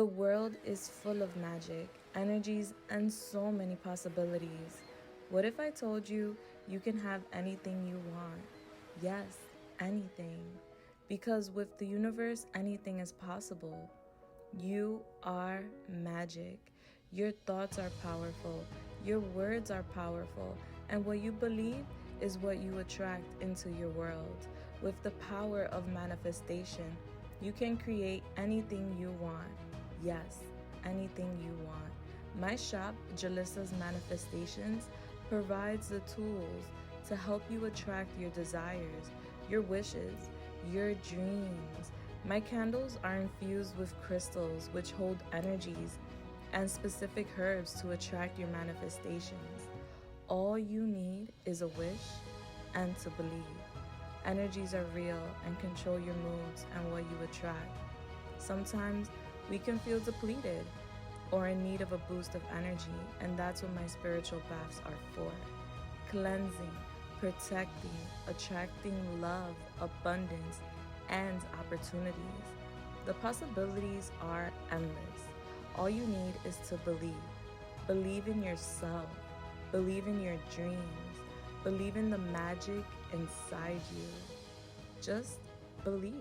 The world is full of magic, energies, and so many possibilities. What if I told you you can have anything you want? Yes, anything. Because with the universe, anything is possible. You are magic. Your thoughts are powerful. Your words are powerful. And what you believe is what you attract into your world. With the power of manifestation, you can create anything you want. Yes, anything you want. My shop, Julissa's Manifestations, provides the tools to help you attract your desires, your wishes, your dreams. My candles are infused with crystals which hold energies and specific herbs to attract your manifestations. All you need is a wish and to believe. Energies are real and control your moods and what you attract. Sometimes we can feel depleted or in need of a boost of energy, and that's what my spiritual baths are for. Cleansing, protecting, attracting love, abundance, and opportunities. The possibilities are endless. All you need is to believe. Believe in yourself. Believe in your dreams. Believe in the magic inside you. Just believe.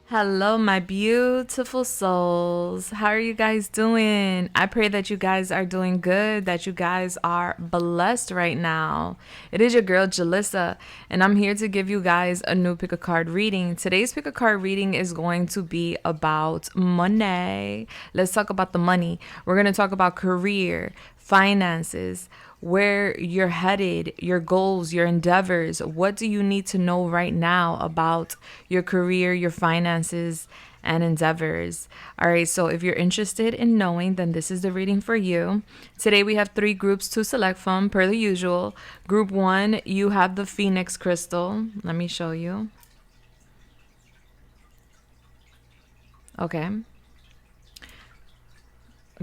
Hello, my beautiful souls. How are you guys doing? I pray that you guys are doing good, that you guys are blessed right now. It is your girl, Julissa, and I'm here to give you guys a new pick a card reading. Today's pick a card reading is going to be about money. Let's talk about the money. We're going to talk about career, finances, where you're headed, your goals, your endeavors. What do you need to know right now about your career, your finances, and endeavors? All right, so if you're interested in knowing, then this is the reading for you. Today we have 3 groups to select from, per the usual. Group 1, you have the Phoenix crystal. Let me show you. Okay.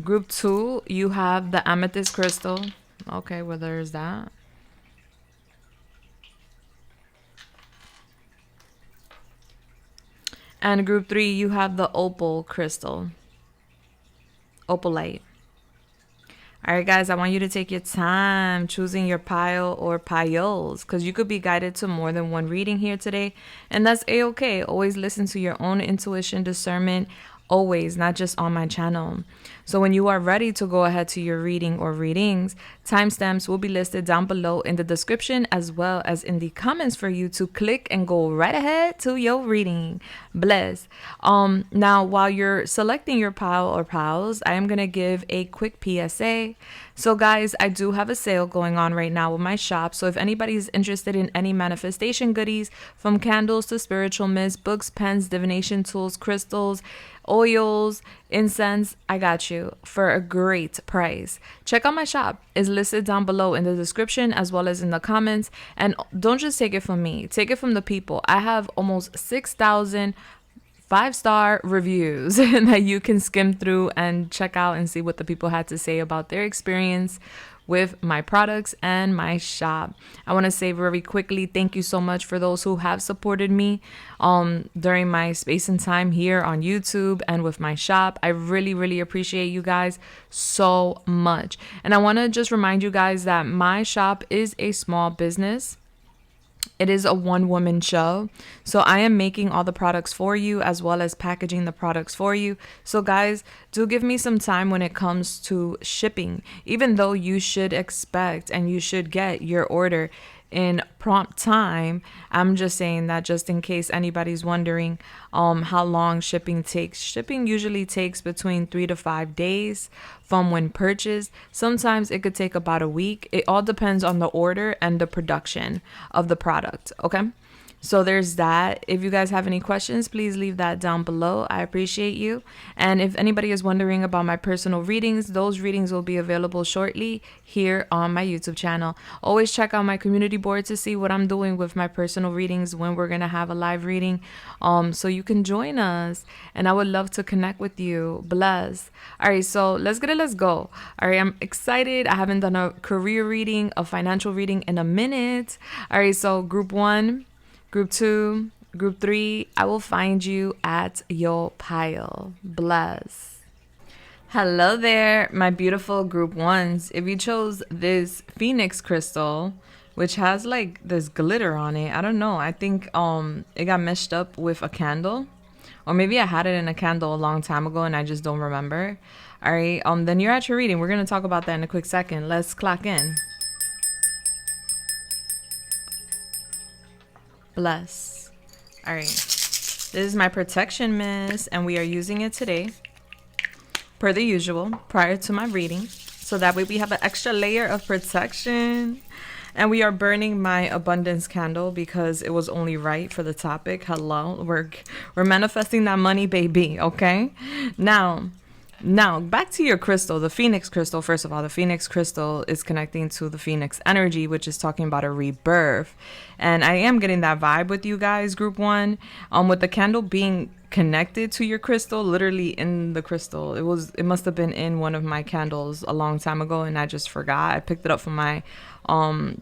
Group 2, you have the Amethyst crystal. Okay, well, there's that. And group 3, you have the opal crystal. Opalite. All right, guys, I want you to take your time choosing your pile or piles, because you could be guided to more than one reading here today. And that's A-okay. Always listen to your own intuition, discernment, always, not just on my channel. So when you are ready to go ahead to your reading or readings, timestamps will be listed down below in the description as well as in the comments for you to click and go right ahead to your reading. Bless. Now, while you're selecting your pile or piles, I am going to give a quick PSA. So guys, I do have a sale going on right now with my shop. So if anybody is interested in any manifestation goodies, from candles to spiritual mist, books, pens, divination tools, crystals, oils, incense, I got you for a great price. Check out my shop. It's listed down below in the description as well as in the comments. And don't just take it from me. Take it from the people. I have almost 6,000 5-star reviews that you can skim through and check out and see what the people had to say about their experience with my products and my shop. I want to say very quickly, thank you so much for those who have supported me during my space and time here on YouTube and with my shop. I really, really appreciate you guys so much. And I want to just remind you guys that my shop is a small business. It is a one-woman show. So I am making all the products for you as well as packaging the products for you. So guys, do give me some time when it comes to shipping. Even though you should expect and you should get your order in prompt time, I'm just saying that just in case anybody's wondering how long shipping takes. Shipping usually takes between 3 to 5 days from when purchased. Sometimes it could take about a week. It all depends on the order and the production of the product. Okay. So there's that. If you guys have any questions, please leave that down below. I appreciate you. And if anybody is wondering about my personal readings, those readings will be available shortly here on my YouTube channel. Always check out my community board to see what I'm doing with my personal readings, when we're going to have a live reading, so you can join us. And I would love to connect with you. Bless. All right, so let's get it. Let's go. All right, I'm excited. I haven't done a career reading, a financial reading in a minute. All right, so group 1, Group 2, Group 3, I will find you at your pile. Bless. Hello there, my beautiful Group 1s. If you chose this Phoenix crystal, which has like this glitter on it, I don't know. I think it got meshed up with a candle. Or maybe I had it in a candle a long time ago and I just don't remember. All right, then you're at your reading. We're going to talk about that in a quick second. Let's clock in. Bless. All right, this is my protection mist and we are using it today per the usual prior to my reading, so that way we have an extra layer of protection. And we are burning my abundance candle because it was only right for the topic. Hello, we're manifesting that money, baby. Okay, now, back to your crystal, the Phoenix crystal. First of all, the Phoenix crystal is connecting to the Phoenix energy, which is talking about a rebirth. And I am getting that vibe with you guys, Group 1. With the candle being connected to your crystal, literally in the crystal. It must have been in one of my candles a long time ago, and I just forgot. I picked it up from my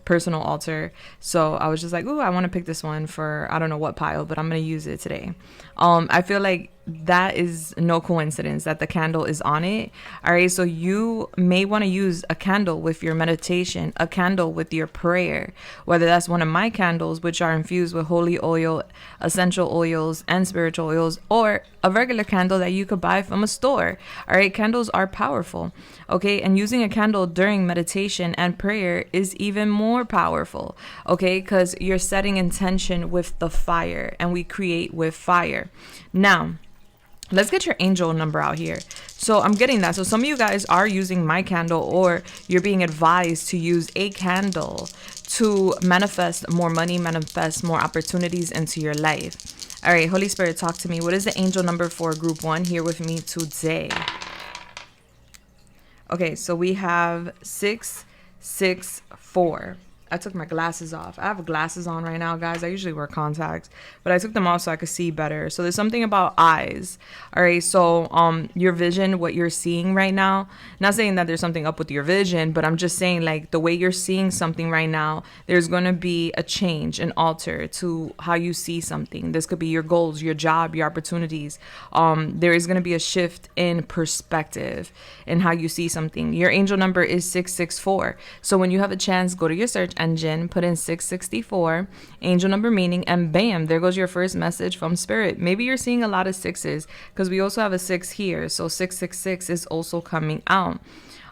personal altar. So I was just like, ooh, I want to pick this one for I don't know what pile, but I'm going to use it today. I feel like that is no coincidence that the candle is on it. All right, so you may want to use a candle with your meditation, a candle with your prayer, whether that's one of my candles, which are infused with holy oil, essential oils, and spiritual oils, or a regular candle that you could buy from a store. All right, candles are powerful. Okay, and using a candle during meditation and prayer is even more powerful. Okay, because you're setting intention with the fire, and we create with fire. Now, let's get your angel number out here. So I'm getting that. So some of you guys are using my candle, or you're being advised to use a candle to manifest more money, manifest more opportunities into your life. All right, Holy Spirit, talk to me. What is the angel number for Group 1 here with me today? Okay, so we have 664. I took my glasses off. I have glasses on right now, guys. I usually wear contacts, but I took them off so I could see better. So there's something about eyes. All right, so your vision, what you're seeing right now, not saying that there's something up with your vision, but I'm just saying like the way you're seeing something right now, there's going to be a change, an alter to how you see something. This could be your goals, your job, your opportunities. There is going to be a shift in perspective in how you see something. Your angel number is 664. So when you have a chance, go to your search engine, put in 664, angel number meaning, and bam, there goes your first message from spirit. Maybe you're seeing a lot of sixes because we also have a 6 here. So 666 is also coming out.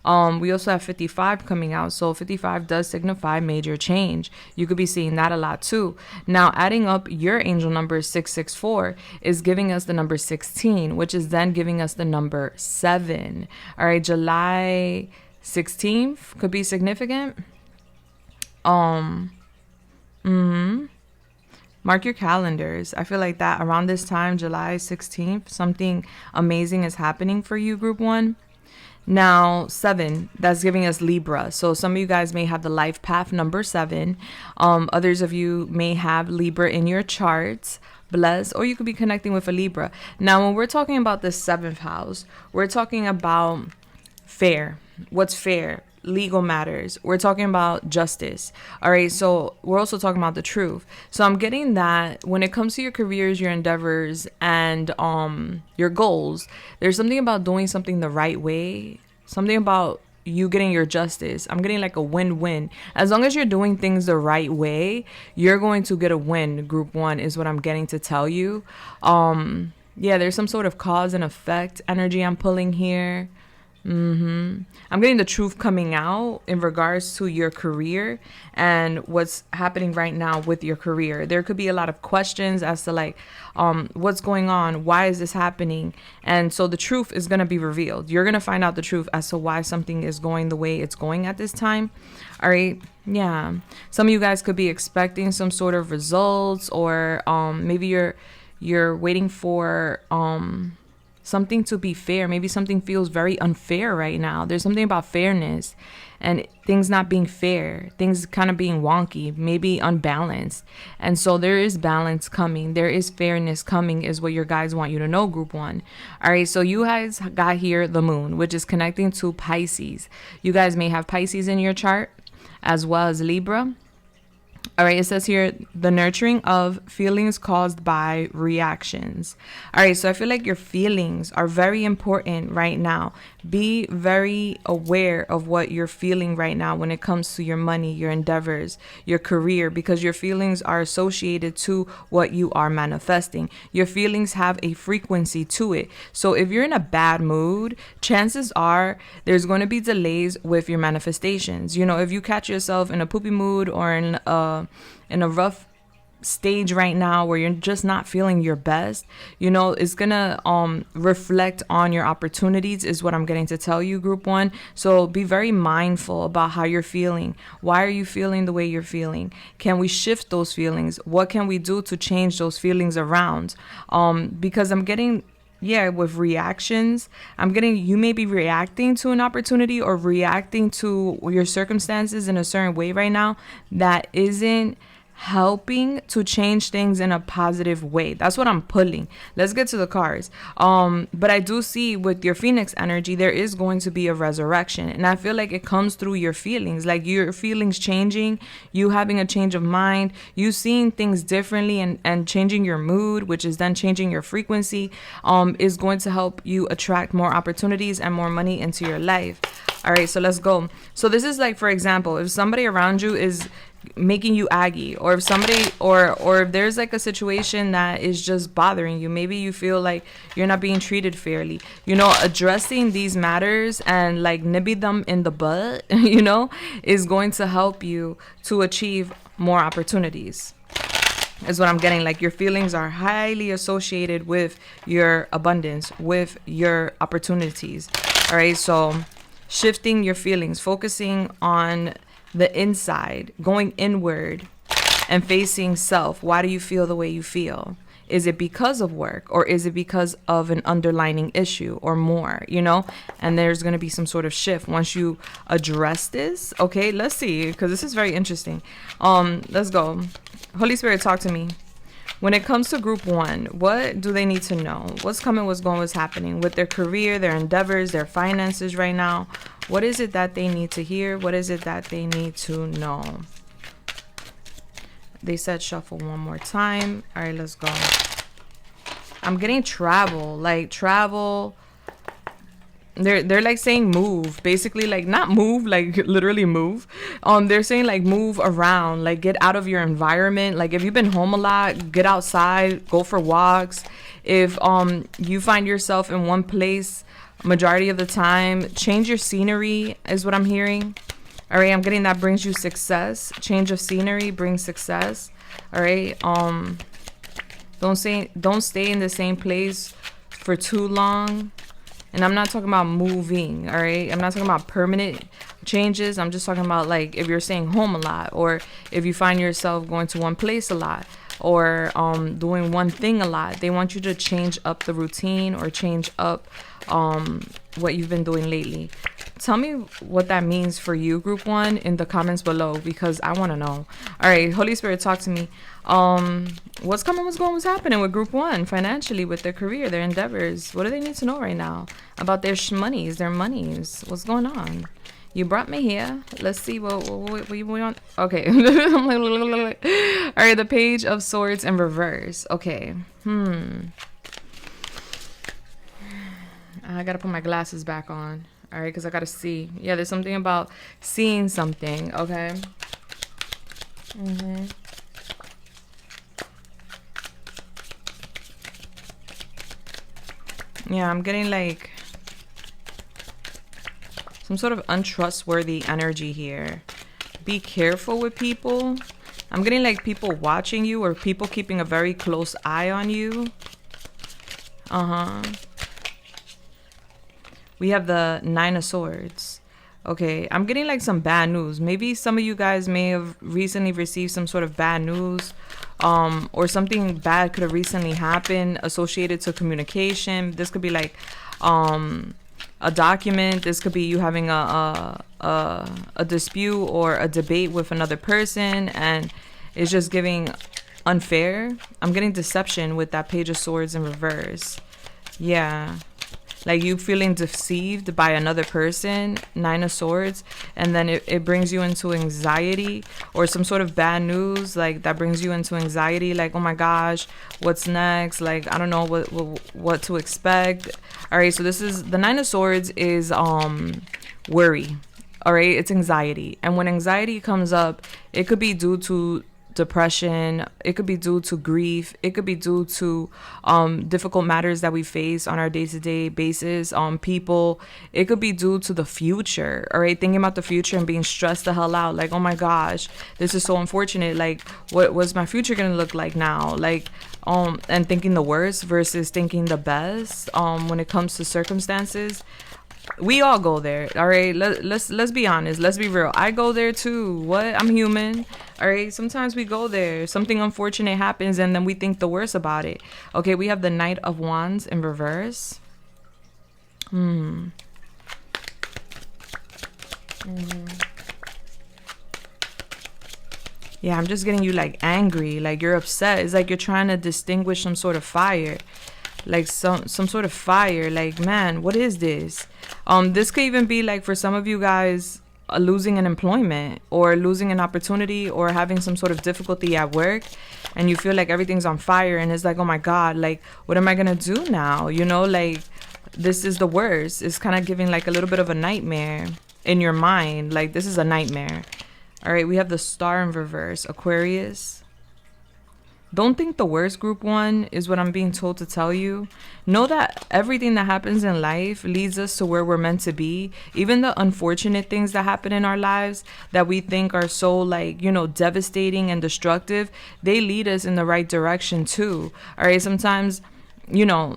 We also have 55 coming out. So 55 does signify major change. You could be seeing that a lot too. Now, adding up your angel number 664 is giving us the number 16, which is then giving us the number 7. All right, July 16th could be significant. Mark your calendars. I feel like that around this time, July 16th, something amazing is happening for you, Group 1. Now, 7, that's giving us Libra. So some of you guys may have the life path number 7. Others of you may have Libra in your charts. Bless, or you could be connecting with a Libra. Now, when we're talking about the 7th house, we're talking about fair. What's fair? Legal matters. We're talking about justice. All right, so we're also talking about the truth. So I'm getting that when it comes to your careers, your endeavors, and your goals, there's something about doing something the right way, something about you getting your justice. I'm getting like a win-win. As long as you're doing things the right way, you're going to get a win. Group 1 is what I'm getting to tell you. Yeah, there's some sort of cause and effect energy I'm pulling here. I'm getting the truth coming out in regards to your career and what's happening right now with your career. There could be a lot of questions as to like, what's going on? Why is this happening? And so the truth is going to be revealed. You're going to find out the truth as to why something is going the way it's going at this time. All right. Yeah. Some of you guys could be expecting some sort of results, or maybe you're waiting for something to be fair. Maybe something feels very unfair right now. There's something about fairness and things not being fair, things kind of being wonky, maybe unbalanced. And so there is balance coming. There is fairness coming, is what your guys want you to know, group one. All right. So you guys got here the moon, which is connecting to Pisces. You guys may have Pisces in your chart as well as Libra. All right, it says here, the nurturing of feelings caused by reactions. All right, so I feel like your feelings are very important right now. Be very aware of what you're feeling right now when it comes to your money, your endeavors, your career, because your feelings are associated to what you are manifesting. Your feelings have a frequency to it. So if you're in a bad mood, chances are there's going to be delays with your manifestations. You know, if you catch yourself in a poopy mood or in a rough stage right now where you're just not feeling your best, you know, it's gonna reflect on your opportunities, is what I'm getting to tell you, group one. So be very mindful about how you're feeling. Why are you feeling the way you're feeling? Can we shift those feelings? What can we do to change those feelings around? Because I'm getting, with reactions, I'm getting, you may be reacting to an opportunity or reacting to your circumstances in a certain way right now that isn't helping to change things in a positive way. That's what I'm pulling. Let's get to the cards. But I do see with your Phoenix energy, there is going to be a resurrection. And I feel like it comes through your feelings, like your feelings changing, you having a change of mind, you seeing things differently and changing your mood, which is then changing your frequency, is going to help you attract more opportunities and more money into your life. All right, so let's go. So this is like, for example, if somebody around you is making you aggy, or if somebody or if there's like a situation that is just bothering you, maybe you feel like you're not being treated fairly, you know, addressing these matters and like nibbing them in the butt, you know, is going to help you to achieve more opportunities, is what I'm getting. Like your feelings are highly associated with your abundance, with your opportunities. All right, so shifting your feelings, focusing on the inside, going inward and facing self. Why do you feel the way you feel? Is it because of work, or is it because of an underlying issue or more, you know? And there's going to be some sort of shift once you address this. Okay, let's see, because this is very interesting. Let's go. Holy Spirit, talk to me. When it comes to group one, what do they need to know? What's coming, what's going, what's happening with their career, their endeavors, their finances right now? What is it that they need to hear? What is it that they need to know? They said shuffle one more time. All right, let's go. I'm getting travel, like travel. They're like saying move, basically, like not move, like literally move. They're saying like move around, like get out of your environment. Like if you've been home a lot, get outside, go for walks. If you find yourself in one place majority of the time, change your scenery, is what I'm hearing. All right, I'm getting that brings you success. Change of scenery brings success. All right, don't stay in the same place for too long. And I'm not talking about moving, all right? I'm not talking about permanent changes. I'm just talking about like if you're staying home a lot, or if you find yourself going to one place a lot, or doing one thing a lot. They want you to change up the routine or change up what you've been doing lately. Tell me what that means for you, group one, in the comments below, because I want to know. All right, Holy Spirit, talk to me. What's coming, what's going, what's happening with group one financially, with their career, their endeavors? What do they need to know right now about their monies, their monies? What's going on? You brought me here. Let's see what you want. Okay. All right, the Page of Swords in reverse. Okay. I gotta put my glasses back on. All right, because I gotta see. Yeah, there's something about seeing something. Okay. Yeah, I'm getting like Some sort of untrustworthy energy here. Be careful with people. I'm getting like people watching you or people keeping a very close eye on you. We have the 9 of Swords. Okay, I'm getting like some bad news. Maybe some of you guys may have recently received some sort of bad news. Or something bad could have recently happened associated to communication. This could be like a document. This could be you having a dispute or a debate with another person, and it's just giving unfair. I'm getting deception with that Page of Swords in reverse. Yeah, like you feeling deceived by another person, 9 of Swords, and then it brings you into anxiety, or some sort of bad news like that brings you into anxiety, like, oh my gosh, what's next? Like, I don't know what to expect. All right, so this is the 9 of Swords is worry. All right, it's anxiety. And when anxiety comes up, it could be due to depression, it could be due to grief, it could be due to difficult matters that we face on our day-to-day basis, people, it could be due to the future. All right, thinking about the future and being stressed the hell out, like, oh my gosh, this is so unfortunate, like, what was my future gonna look like now, like, and thinking the worst versus thinking the best when it comes to circumstances. We all go there. All right, let's be honest, let's be real. I go there too. What? I'm human. All right, sometimes we go there, something unfortunate happens, and then we think the worst about it. Okay, we have the Knight of Wands in reverse. Yeah, I'm just getting you like angry, like you're upset. It's like you're trying to distinguish some sort of fire, like some sort of fire. Like, man, what is this? This could even be like for some of you guys, losing an employment or losing an opportunity or having some sort of difficulty at work, and you feel like everything's on fire, and it's like, oh my God, like, what am I gonna do now? You know, like, this is the worst. It's kind of giving like a little bit of a nightmare in your mind. Like, this is a nightmare. All right, we have the Star in reverse, Aquarius. Don't think the worst, group 1, is what I'm being told to tell you. Know that everything that happens in life leads us to where we're meant to be. Even the unfortunate things that happen in our lives that we think are so, like, you know, devastating and destructive, they lead us in the right direction too. All right, sometimes, you know,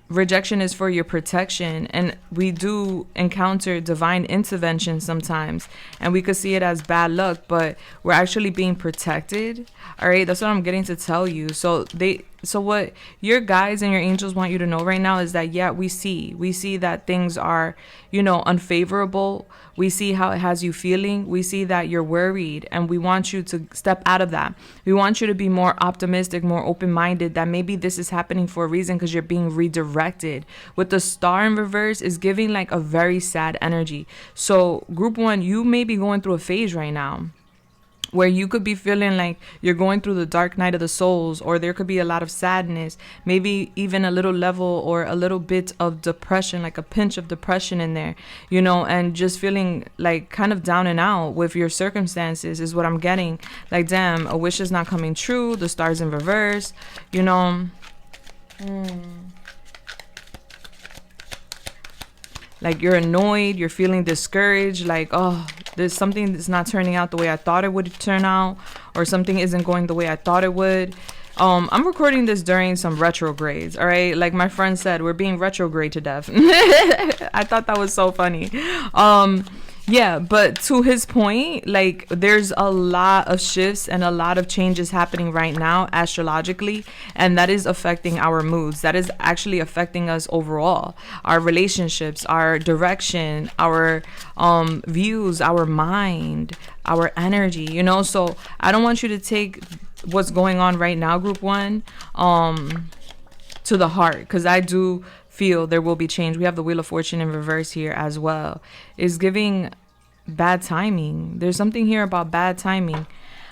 rejection is for your protection, and we do encounter divine intervention sometimes, and we could see it as bad luck, but we're actually being protected. All right, that's what I'm getting to tell you. So what your guides and your angels want you to know right now is that, yeah, we see that things are, you know, unfavorable. We see how it has you feeling. We see that you're worried, and we want you to step out of that. We want you to be more optimistic, more open-minded, that maybe this is happening for a reason because you're being redirected. With the Star in reverse is giving like a very sad energy. So group 1, you may be going through a phase right now where you could be feeling like you're going through the dark night of the souls, or there could be a lot of sadness, maybe even a little level or a little bit of depression, like a pinch of depression in there, you know, and just feeling like kind of down and out with your circumstances is what I'm getting. Like, damn, a wish is not coming true, the Star's in reverse, you know. Like, you're annoyed, you're feeling discouraged, like, oh, there's something that's not turning out the way I thought it would turn out, or something isn't going the way I thought it would. I'm recording this during some retrogrades, all right? Like my friend said, we're being retrograde to death. I thought that was so funny. Yeah, but to his point, like, there's a lot of shifts and a lot of changes happening right now astrologically, and that is affecting our moods. That is actually affecting us overall, our relationships, our direction, our views, our mind, our energy, you know. So I don't want you to take what's going on right now, group 1, to the heart, because I do feel there will be change. We have the Wheel of Fortune in reverse here as well. Is giving bad timing. There's something here about bad timing.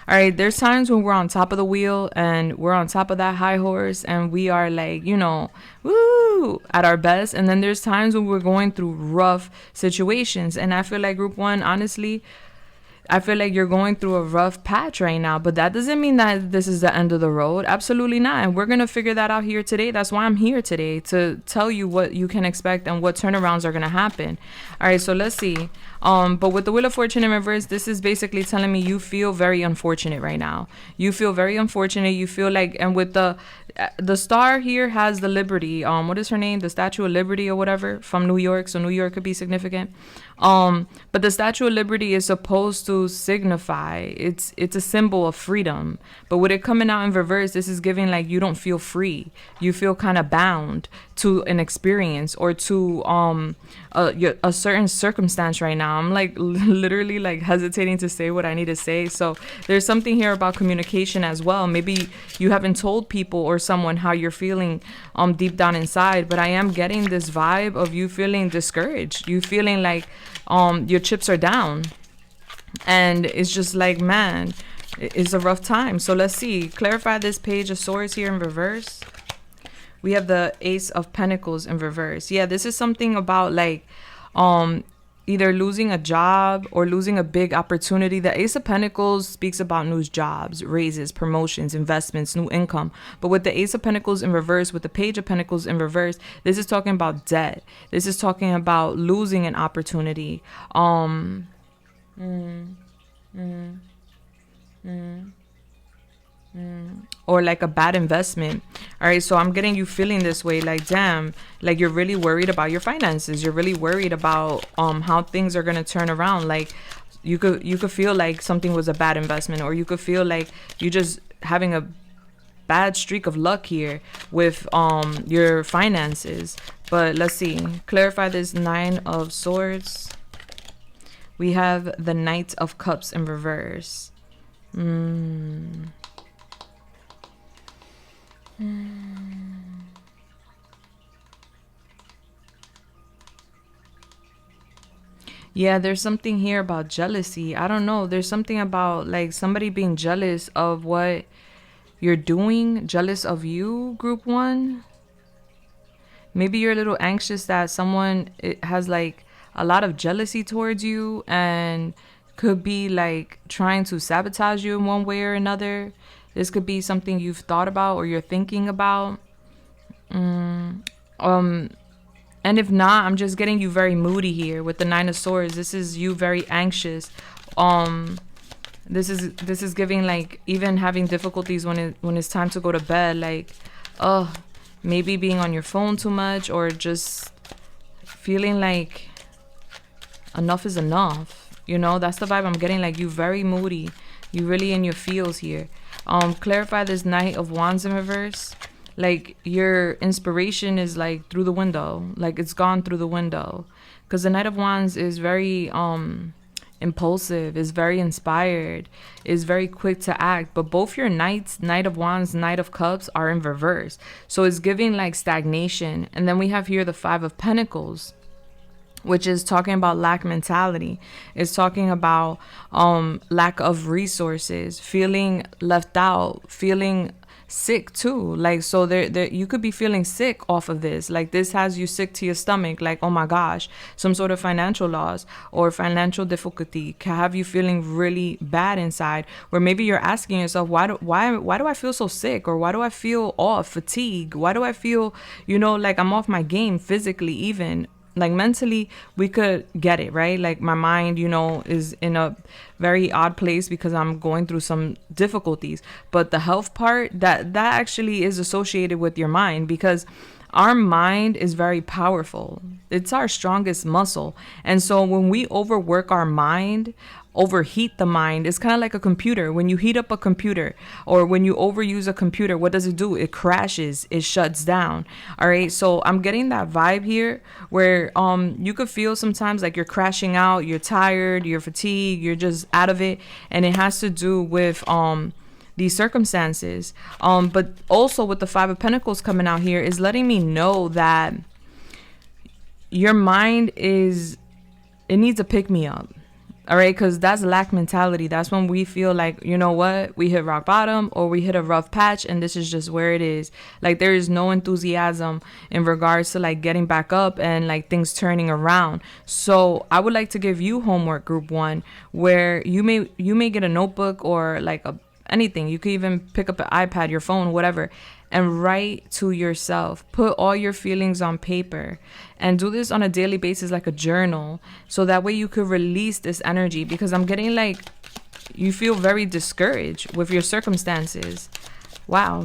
All right, there's times when we're on top of the wheel and we're on top of that high horse and we are like, you know, woo, at our best. And then there's times when we're going through rough situations. And I feel like group 1, honestly, I feel like you're going through a rough patch right now, but that doesn't mean that this is the end of the road. Absolutely not. And we're going to figure that out here today. That's why I'm here today, to tell you what you can expect and what turnarounds are going to happen. All right, so let's see. But with the Wheel of Fortune in reverse, this is basically telling me you feel very unfortunate right now. You feel very unfortunate. You feel like, and with the star here has the Liberty. What is her name? The Statue of Liberty or whatever, from New York. So New York could be significant. But the Statue of Liberty is supposed to signify, it's a symbol of freedom. But with it coming out in reverse, this is giving like you don't feel free. You feel kind of bound to an experience or to a certain circumstance right now. I'm like literally like hesitating to say what I need to say. So there's something here about communication as well. Maybe you haven't told people or someone how you're feeling deep down inside, but I am getting this vibe of you feeling discouraged. You feeling like your chips are down, and it's just like, man, it's a rough time. So let's see, clarify this Page of Swords here in reverse. We have the Ace of Pentacles in reverse. Yeah, this is something about like either losing a job or losing a big opportunity. The Ace of Pentacles speaks about new jobs, raises, promotions, investments, new income. But with the Ace of Pentacles in reverse, with the Page of Pentacles in reverse, this is talking about debt. This is talking about losing an opportunity. Or like a bad investment. All right, so I'm getting you feeling this way, like, damn, like you're really worried about your finances. You're really worried about how things are gonna turn around. Like you could feel like something was a bad investment, or you could feel like you just having a bad streak of luck here with your finances. But let's see, clarify this Nine of Swords. We have the Knight of Cups in reverse. Yeah, there's something here about jealousy. I don't know. There's something about like somebody being jealous of what you're doing, jealous of you, group one. Maybe you're a little anxious that someone has like a lot of jealousy towards you and could be like trying to sabotage you in one way or another. This could be something you've thought about or you're thinking about. And if not, I'm just getting you very moody here with the Nine of Swords. This is you very anxious. This is giving like even having difficulties when it's time to go to bed. Like, maybe being on your phone too much, or just feeling like enough is enough. You know, that's the vibe I'm getting. Like you very moody. You really in your feels here. Clarify this Knight of Wands in reverse. Like your inspiration is like through the window, like it's gone through the window, because the Knight of Wands is very impulsive, is very inspired, is very quick to act. But both your knights, Knight of Wands, Knight of Cups, are in reverse, so it's giving like stagnation. And then we have here the Five of Pentacles, which is talking about lack mentality. It's talking about lack of resources, feeling left out, feeling sick too. Like, so there you could be feeling sick off of this. Like this has you sick to your stomach, like, oh my gosh, some sort of financial loss or financial difficulty can have you feeling really bad inside, where maybe you're asking yourself, why do I feel so sick, or why do I feel off, fatigue, why do I feel, you know, like I'm off my game physically, even like mentally. We could get it, right? Like my mind, you know, is in a very odd place because I'm going through some difficulties. But the health part, that actually is associated with your mind, because our mind is very powerful. It's our strongest muscle. And so when we overwork our mind, overheat the mind, it's kind of like a computer. When you heat up a computer, or when you overuse a computer, what does it do? It crashes, it shuts down. All right, so I'm getting that vibe here where you could feel sometimes like you're crashing out, you're tired, you're fatigued, you're just out of it, and it has to do with these circumstances. But also with the Five of Pentacles coming out here is letting me know that your mind it needs a pick me up. All right, because that's lack mentality. That's when we feel like, you know what, we hit rock bottom or we hit a rough patch and this is just where it is. Like there is no enthusiasm in regards to like getting back up and like things turning around. So I would like to give you homework, group one, where you may get a notebook or like anything. You could even pick up an iPad, your phone, whatever, and write to yourself. Put all your feelings on paper and do this on a daily basis, like a journal, so that way you could release this energy, because I'm getting like you feel very discouraged with your circumstances. Wow.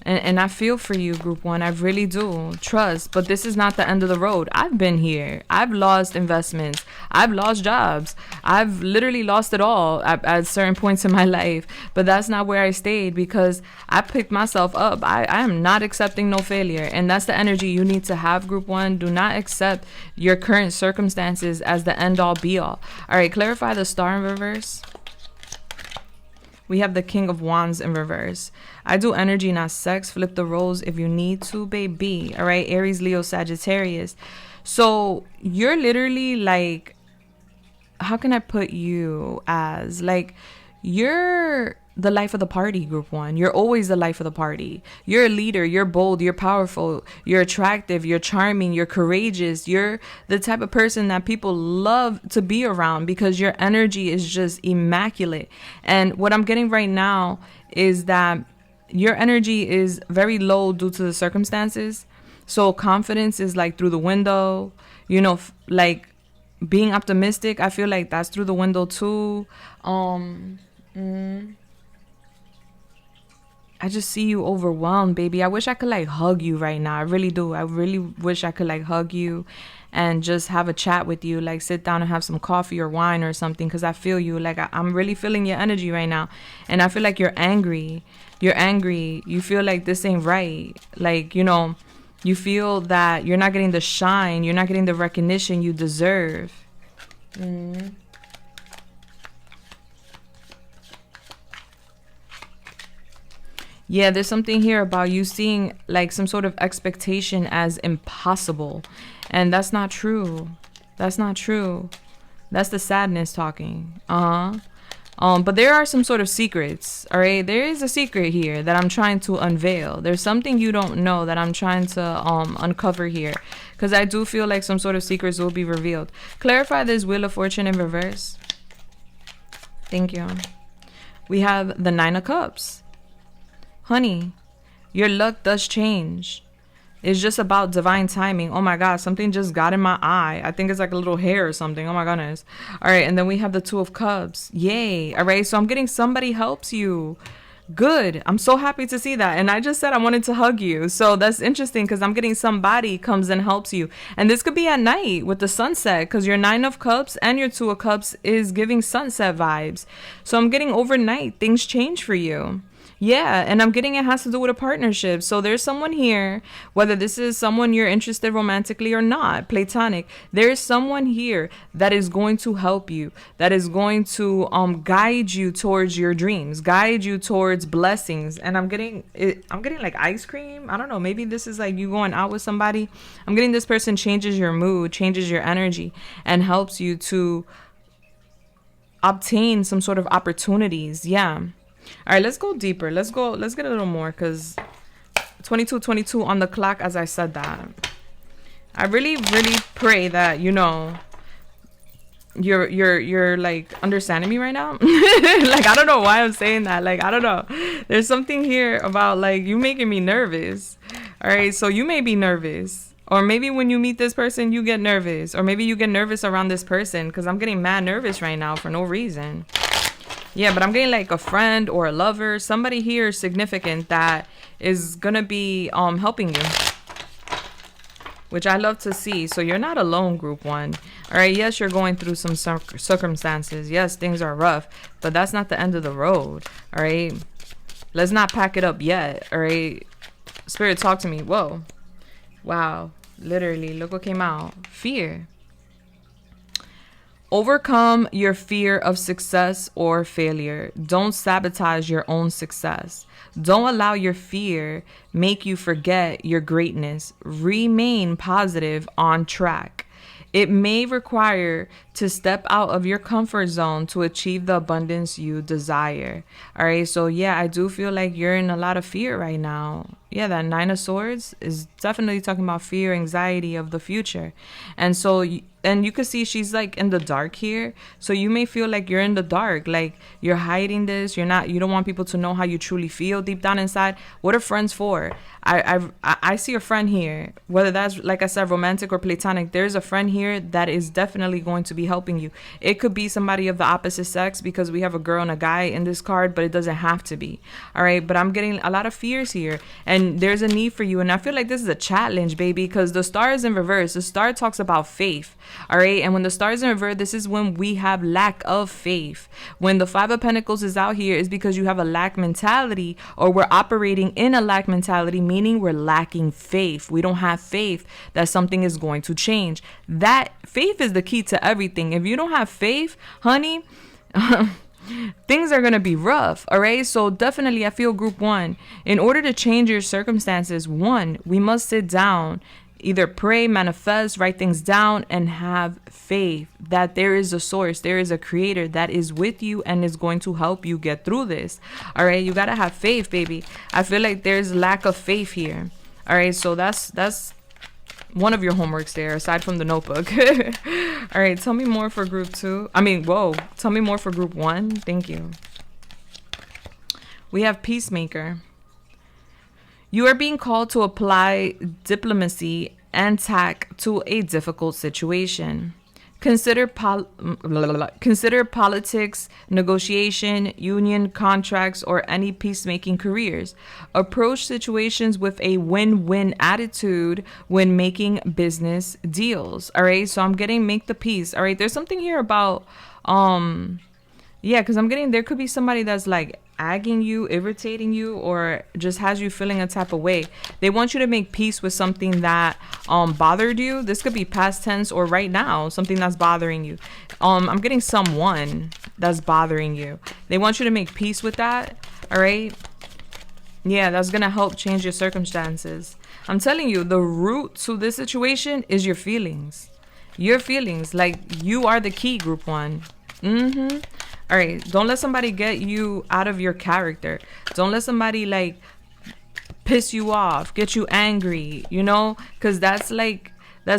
And I feel for you, group one. I really do. Trust. But this is not the end of the road. I've been here. I've lost investments. I've lost jobs. I've literally lost it all at certain points in my life. But that's not where I stayed, because I picked myself up. I am not accepting no failure. And that's the energy you need to have, group one. Do not accept your current circumstances as the end all be all. All right, clarify the star in reverse. We have the King of Wands in reverse. I do energy, not sex. Flip the roles if you need to, baby. All right, Aries, Leo, Sagittarius. So you're literally like, how can I put you as? Like, you're the life of the party, group one. You're always the life of the party. You're a leader. You're bold. You're powerful. You're attractive. You're charming. You're courageous. You're the type of person that people love to be around because your energy is just immaculate. And what I'm getting right now is that your energy is very low due to the circumstances. So confidence is like through the window, you know, like being optimistic. I feel like that's through the window too. I just see you overwhelmed, baby. I wish I could like hug you right now. I really do. I really wish I could like hug you and just have a chat with you, like sit down and have some coffee or wine or something, because I feel you. Like I'm really feeling your energy right now. And I feel like you're angry. You're angry. You feel like this ain't right. Like, you know, you feel that you're not getting the shine. You're not getting the recognition you deserve. Yeah, there's something here about you seeing like some sort of expectation as impossible. And that's not true. That's not true. That's the sadness talking. But there are some sort of secrets, all right? There is a secret here that I'm trying to unveil. There's something you don't know that I'm trying to uncover here, because I do feel like some sort of secrets will be revealed. Clarify this Wheel of Fortune in reverse. Thank you. We have the Nine of Cups. Honey, your luck does change. It's just about divine timing. Oh my God, something just got in my eye. I think it's like a little hair or something. Oh my goodness. All right, and then we have the Two of Cups. Yay. All right, so I'm getting somebody helps you. Good. I'm so happy to see that. And I just said I wanted to hug you. So that's interesting, because I'm getting somebody comes and helps you. And this could be at night with the sunset, because your Nine of Cups and your Two of Cups is giving sunset vibes. So I'm getting overnight things change for you. Yeah, and I'm getting it has to do with a partnership. So there's someone here, whether this is someone you're interested romantically or not, platonic, there's someone here that is going to help you, that is going to guide you towards your dreams, guide you towards blessings. And I'm getting like ice cream. I don't know, maybe this is like you going out with somebody. I'm getting this person changes your mood, changes your energy, and helps you to obtain some sort of opportunities. Yeah. All right, let's go deeper. Let's get a little more, because 22:22 on the clock as I said that. I really pray that, you know, you're like understanding me right now. Like, I don't know why I'm saying that. Like, I don't know. There's something here about like you making me nervous. All right, so you may be nervous. Or maybe when you meet this person, you get nervous. Or maybe you get nervous around this person, because I'm getting mad nervous right now for no reason. Yeah, but I'm getting like a friend or a lover, somebody here significant that is gonna be helping you, which I love to see. So you're not alone, group one. All right, yes, you're going through some circumstances. Yes, things are rough, but that's not the end of the road. All right, let's not pack it up yet. All right, Spirit, talk to me. Whoa, wow, literally, look what came out. Fear. Overcome your fear of success or failure. Don't sabotage your own success. Don't allow your fear make you forget your greatness. Remain positive, on track. It may require to step out of your comfort zone to achieve the abundance you desire. All right. So, yeah, I do feel like you're in a lot of fear right now. Yeah, that Nine of Swords is definitely talking about fear, anxiety of the future. And so, and you can see she's like in the dark here. So you may feel like you're in the dark, like you're hiding this. You don't want people to know how you truly feel deep down inside. What are friends for? I see a friend here, whether that's, like I said, romantic or platonic. There's a friend here that is definitely going to be helping you. It could be somebody of the opposite sex, because we have a girl and a guy in this card, but it doesn't have to be. All right. But I'm getting a lot of fears here, and there's a need for you. And I feel like this is a challenge, baby, because the star is in reverse. The star talks about faith. All right. And when the star is in reverse, this is when we have lack of faith. When the Five of Pentacles is out here, is because you have a lack mentality, or we're operating in a lack mentality, meaning we're lacking faith. We don't have faith that something is going to change. That faith is the key to everything. If you don't have faith, honey, things are going to be rough. All right. So definitely, I feel group one, in order to change your circumstances, one, we must sit down, either pray, manifest, write things down, and have faith that there is a source, there is a creator that is with you and is going to help you get through this. All right. You got to have faith, baby. I feel like there's lack of faith here. All right. So that's one of your homeworks there, aside from the notebook. All right. Tell me more for group two. Tell me more for group one. Thank you. We have Peacemaker. You are being called to apply diplomacy and tact to a difficult situation. Consider politics, negotiation, union, contracts, or any peacemaking careers. Approach situations with a win-win attitude when making business deals. All right, so I'm getting make the peace. All right, there's something here about because I'm getting, there could be somebody that's like agging you, irritating you, or just has you feeling a type of way. They want you to make peace with something that bothered you. This could be past tense or right now, something that's bothering you. I'm getting someone that's bothering you. They want you to make peace with that. All right. Yeah, that's gonna help change your circumstances. I'm telling you, the root to this situation is your feelings. Your feelings, like you are the key, group one. All right, don't let somebody get you out of your character. Don't let somebody like piss you off, get you angry, because that's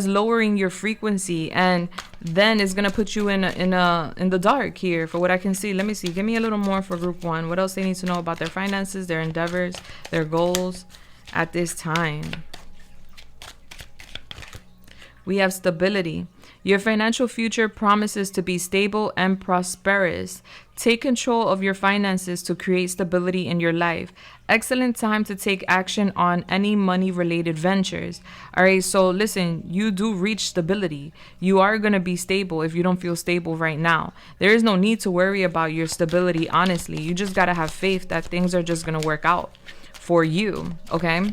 lowering your frequency, and then it's gonna put you in the dark here. For what I can see, let me see. Give me a little more for group one. What else they need to know about their finances, their endeavors, their goals at this time? We have stability. Your financial future promises to be stable and prosperous. Take control of your finances to create stability in your life. Excellent time to take action on any money-related ventures. All right, so listen, you do reach stability. You are going to be stable if you don't feel stable right now. There is no need to worry about your stability, honestly. You just got to have faith that things are just going to work out for you, okay?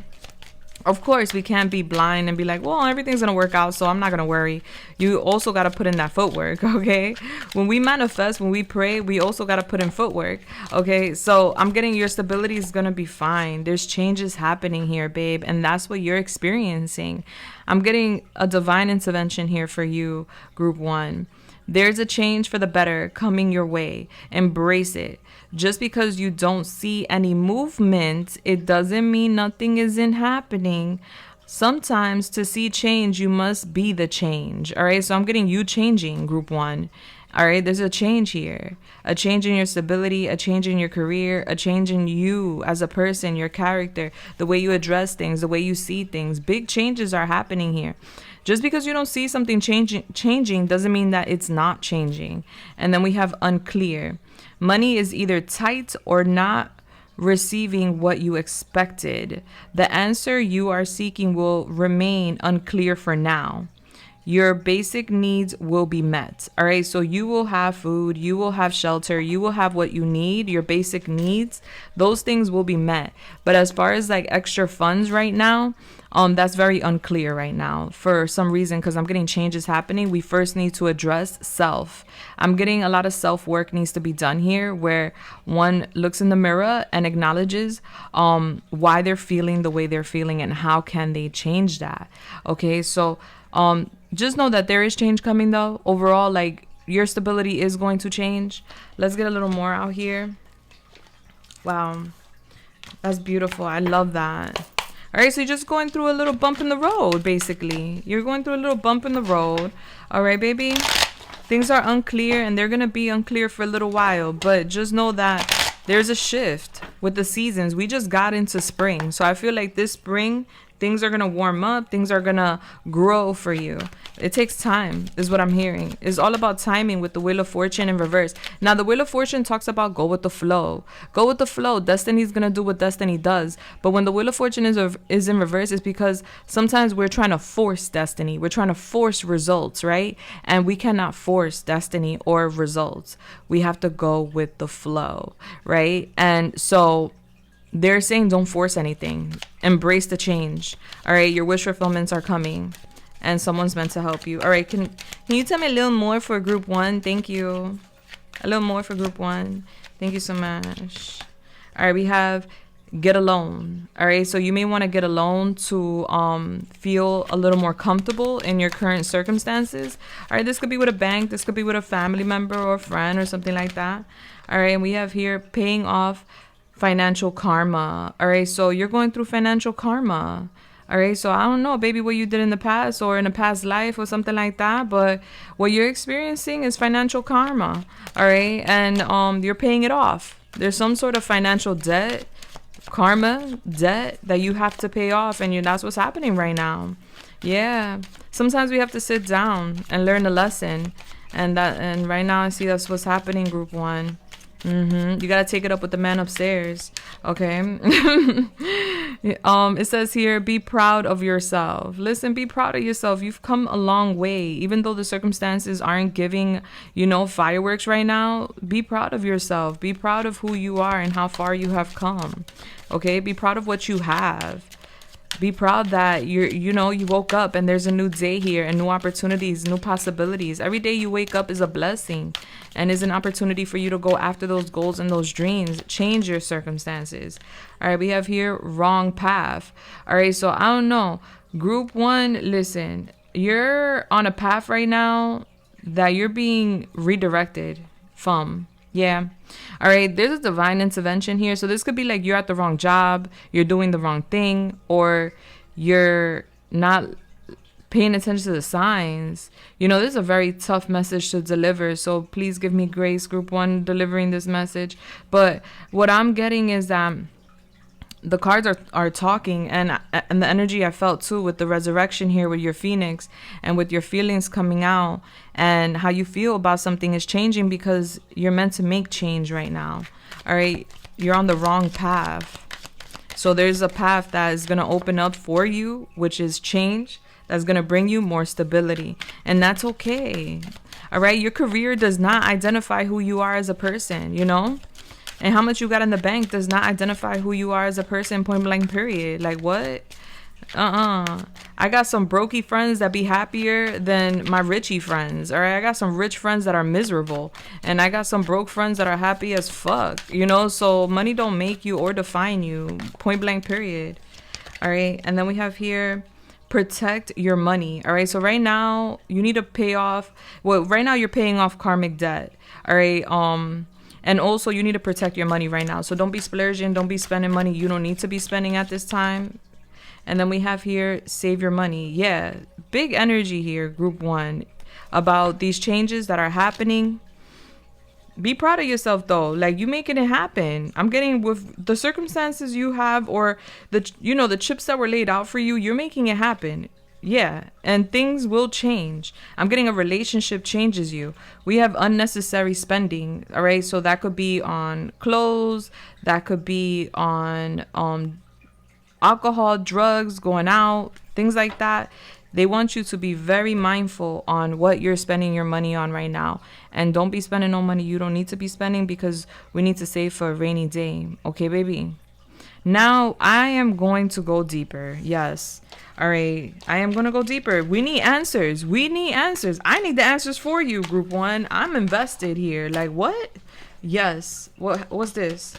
Of course, we can't be blind and be like, well, everything's going to work out, so I'm not going to worry. You also got to put in that footwork, okay? When we manifest, when we pray, we also got to put in footwork, okay? So I'm getting your stability is going to be fine. There's changes happening here, babe, and that's what you're experiencing. I'm getting a divine intervention here for you, group one. There's a change for the better coming your way. Embrace it. Just because you don't see any movement, it doesn't mean nothing isn't happening. Sometimes to see change, you must be the change. All right. So I'm getting you changing, group one. All right. There's a change here, a change in your stability, a change in your career, a change in you as a person, your character, the way you address things, the way you see things. Big changes are happening here. Just because you don't see something changing doesn't mean that it's not changing. And then we have unclear. Money is either tight or not receiving what you expected. The answer you are seeking will remain unclear for now. Your basic needs will be met. All right. So you will have food, you will have shelter, you will have what you need, your basic needs. Those things will be met. But as far as like extra funds right now, that's very unclear right now for some reason, because I'm getting changes happening. We first need to address self. I'm getting a lot of self-work needs to be done here, where one looks in the mirror and acknowledges why they're feeling the way they're feeling and how can they change that. Okay, so just know that there is change coming though. Overall, like your stability is going to change. Let's get a little more out here. Wow. That's beautiful. I love that. All right, so you're just going through a little bump in the road, basically. You're going through a little bump in the road. All right, baby. Things are unclear, and they're going to be unclear for a little while. But just know that there's a shift with the seasons. We just got into spring. So I feel like this spring, things are going to warm up. Things are going to grow for you. It takes time, is what I'm hearing. It's all about timing with the Wheel of Fortune in reverse. Now, the Wheel of Fortune talks about go with the flow. Go with the flow. Destiny's going to do what destiny does. But when the Wheel of Fortune is in reverse, it's because sometimes we're trying to force destiny. We're trying to force results, right? And we cannot force destiny or results. We have to go with the flow, right? And so they're saying don't force anything. Embrace the change. All right, your wish fulfillments are coming. And someone's meant to help you. All right, can you tell me a little more for group 1? Thank you. A little more for group 1. Thank you so much. All right, we have get alone. All right, so you may want to get alone to feel a little more comfortable in your current circumstances. All right, this could be with a bank. This could be with a family member or a friend or something like that. All right, and we have here paying off financial karma. All right, so you're going through financial karma. All right, so I don't know, baby, what you did in the past or in a past life or something like that, but what you're experiencing is financial karma. All right, and you're paying it off. There's some sort of financial debt, karma debt that you have to pay off, and that's what's happening right now. Yeah, sometimes we have to sit down and learn a lesson, and right now I see that's what's happening, group 1. You gotta take it up with the man upstairs. Okay. It says here, be proud of yourself. Listen, be proud of yourself. You've come a long way. Even though the circumstances aren't giving, fireworks right now, be proud of yourself. Be proud of who you are and how far you have come. Okay, be proud of what you have. Be proud that you woke up and there's a new day here and new opportunities, new possibilities. Every day you wake up is a blessing and is an opportunity for you to go after those goals and those dreams. Change your circumstances. All right, we have here wrong path. All right, so I don't know. Group 1, listen, you're on a path right now that you're being redirected from. Yeah. All right. There's a divine intervention here. So this could be like you're at the wrong job, you're doing the wrong thing, or you're not paying attention to the signs. This is a very tough message to deliver. So please give me grace, group 1, delivering this message. But what I'm getting is that the cards are talking, and the energy I felt too with the resurrection here with your Phoenix and with your feelings coming out and how you feel about something is changing because you're meant to make change right now. All right, you're on the wrong path. So there's a path that is going to open up for you, which is change. That's going to bring you more stability, and that's okay. All right, your career does not identify who you are as a person, And how much you got in the bank does not identify who you are as a person, point blank, period. Like, what? I got some brokey friends that be happier than my richy friends. All right, I got some rich friends that are miserable. And I got some broke friends that are happy as fuck. So money don't make you or define you, point blank, period. All right, and then we have here, protect your money. All right, so right now, you need to pay off. Well, right now, you're paying off karmic debt. All right, and also, you need to protect your money right now. So don't be splurging. Don't be spending money you don't need to be spending at this time. And then we have here, save your money. Yeah, big energy here, group 1, about these changes that are happening. Be proud of yourself, though. Like, you making it happen. I'm getting with the circumstances you have or the chips that were laid out for you, you're making it happen. Yeah, and things will change. I'm getting a relationship changes you. We have unnecessary spending, all right? So that could be on clothes, that could be on alcohol, drugs, going out, things like that. They want you to be very mindful on what you're spending your money on right now. And don't be spending no money you don't need to be spending because we need to save for a rainy day. Okay, baby? Now, I am going to go deeper. Yes. All right. I am going to go deeper. We need answers. I need the answers for you, group 1. I'm invested here. Like, what? Yes. What's this?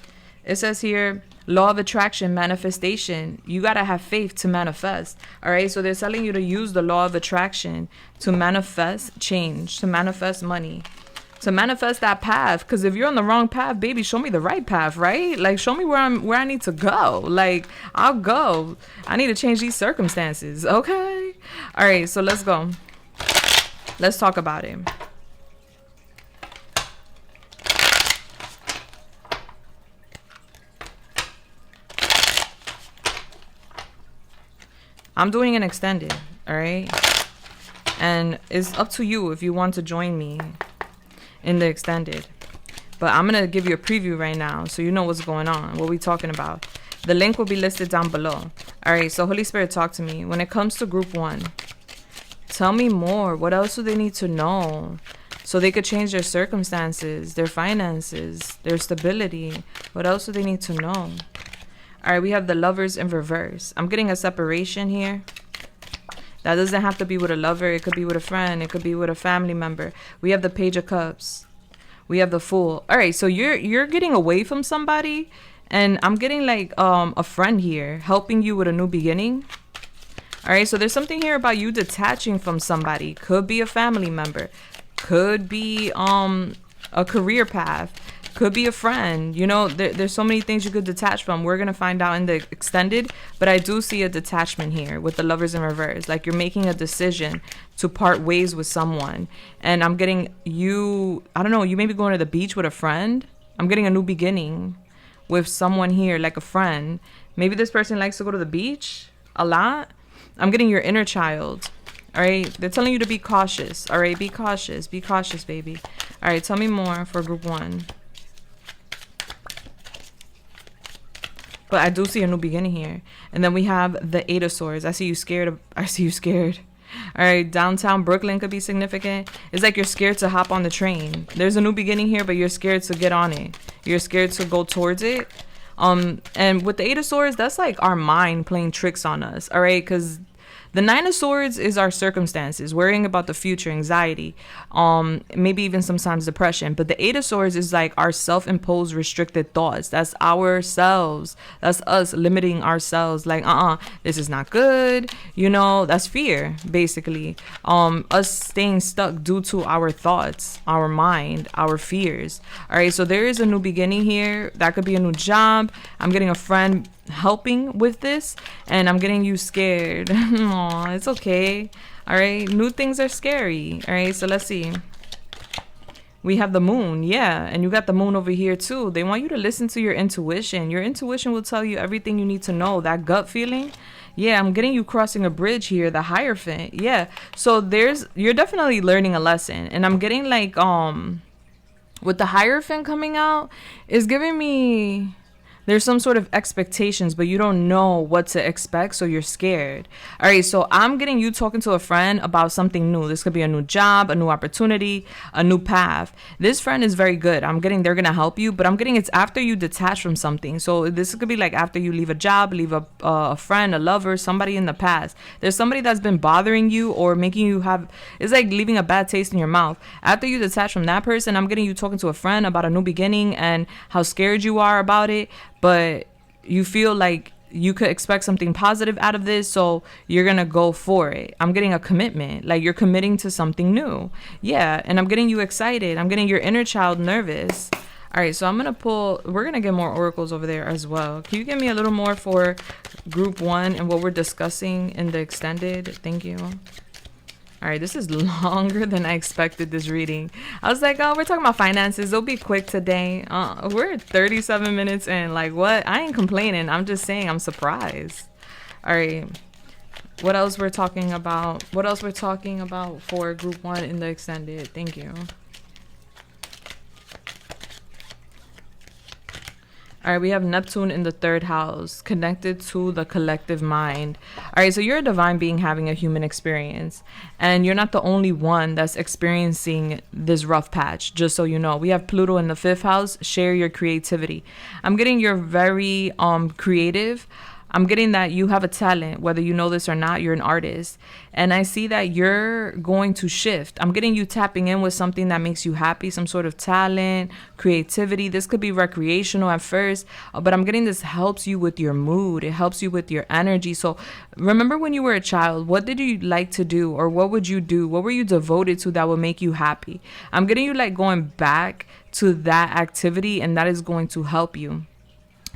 It says here, law of attraction, manifestation. You got to have faith to manifest. All right. So they're telling you to use the law of attraction to manifest change, to manifest money, to manifest that path. Because if you're on the wrong path, baby, show me the right path, right? Like, show me where I need to go. Like, I'll go. I need to change these circumstances. Okay. All right. So let's go. Let's talk about it. I'm doing an extended, all right? And it's up to you if you want to join me in the extended. But I'm going to give you a preview right now so you know what's going on, what we talking about. The link will be listed down below. All right, so Holy Spirit, talk to me. When it comes to group 1, tell me more. What else do they need to know so they could change their circumstances, their finances, their stability? What else do they need to know? All right, we have the Lovers in reverse. I'm getting a separation here. That doesn't have to be with a lover. It could be with a friend. It could be with a family member. We have the Page of Cups. We have the Fool. All right, so you're getting away from somebody, and I'm getting like a friend here helping you with a new beginning. All right, so there's something here about you detaching from somebody. Could be a family member. Could be a career path. Could be a friend. You know, there's so many things you could detach from. We're going to find out in the extended, but I do see a detachment here with the Lovers in reverse. Like, you're making a decision to part ways with someone. And I'm getting you, I don't know, you may be going to the beach with a friend. I'm getting a new beginning with someone here, like a friend. Maybe this person likes to go to the beach a lot. I'm getting your inner child. All right, they're telling you to be cautious. All right, be cautious, baby. All right, tell me more for group 1. But I do see a new beginning here. And then we have the Eight of Swords. I see you scared. All right, downtown Brooklyn could be significant. It's like you're scared to hop on the train. There's a new beginning here, but you're scared to get on it. You're scared to go towards it. And with the Eight of Swords, that's like our mind playing tricks on us. All right, because the Nine of Swords is our circumstances, worrying about the future, anxiety, maybe even sometimes depression. But the Eight of Swords is like our self-imposed restricted thoughts. That's ourselves. That's us limiting ourselves. Like, this is not good. You know, that's fear, basically. Us staying stuck due to our thoughts, our mind, our fears. All right, so there is a new beginning here. That could be a new job. I'm getting a friend helping with this, and I'm getting you scared. Aw, it's okay. All right, new things are scary. All right, so let's see. We have the Moon, yeah, and you got the Moon over here too. They want you to listen to your intuition. Your intuition will tell you everything you need to know. That gut feeling. Yeah, I'm getting you crossing a bridge here, the Hierophant. Yeah, so you're definitely learning a lesson, and I'm getting like with the Hierophant coming out, is giving me, there's some sort of expectations, but you don't know what to expect, so you're scared. All right, so I'm getting you talking to a friend about something new. This could be a new job, a new opportunity, a new path. This friend is very good. I'm getting they're going to help you, but I'm getting it's after you detach from something. So this could be like after you leave a job, leave a friend, a lover, somebody in the past. There's somebody that's been bothering you or making you have, it's like leaving a bad taste in your mouth. After you detach from that person, I'm getting you talking to a friend about a new beginning and how scared you are about it. But you feel like you could expect something positive out of this, so you're gonna go for it. I'm getting a commitment, like you're committing to something new. Yeah, and I'm getting you excited. I'm getting your inner child nervous. All right, so I'm gonna we're gonna get more oracles over there as well. Can you give me a little more for group 1 and what we're discussing in the extended? Thank you. All right, this is longer than I expected this reading. I was like, oh, we're talking about finances. It'll be quick today. We're at 37 minutes in. Like, what? I ain't complaining. I'm just saying I'm surprised. All right. What else we're talking about? What else we're talking about for group 1 in the extended? Thank you. All right, we have Neptune in the 3rd house, connected to the collective mind. All right, so you're a divine being having a human experience, and you're not the only one that's experiencing this rough patch, just so you know. We have Pluto in the 5th house, share your creativity. I'm getting you're very creative. I'm getting that you have a talent, whether you know this or not. You're an artist. And I see that you're going to shift. I'm getting you tapping in with something that makes you happy, some sort of talent, creativity. This could be recreational at first, but I'm getting this helps you with your mood. It helps you with your energy. So remember when you were a child, what did you like to do, or what would you do? What were you devoted to that would make you happy? I'm getting you like going back to that activity, and that is going to help you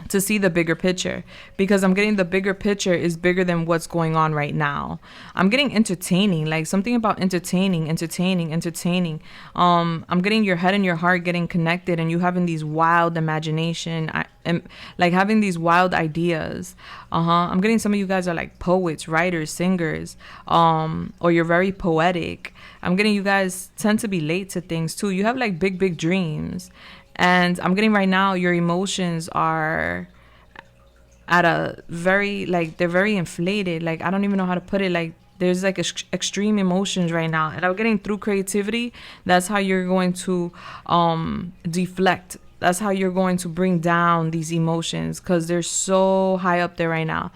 to see the bigger picture, because I'm getting the bigger picture is bigger than what's going on right now. I'm getting entertaining, like something about entertaining. I'm getting your head and your heart getting connected, and you having these wild imagination. And like having these wild ideas. I'm getting some of you guys are like poets, writers, singers, or you're very poetic. I'm getting you guys tend to be late to things too. You have like big dreams. And I'm getting right now your emotions are at a very, like, they're very inflated. Like, I don't even know how to put it. Like, there's like extreme emotions right now. And I'm getting through creativity. That's how you're going to deflect. That's how you're going to bring down these emotions, because they're so high up there right now.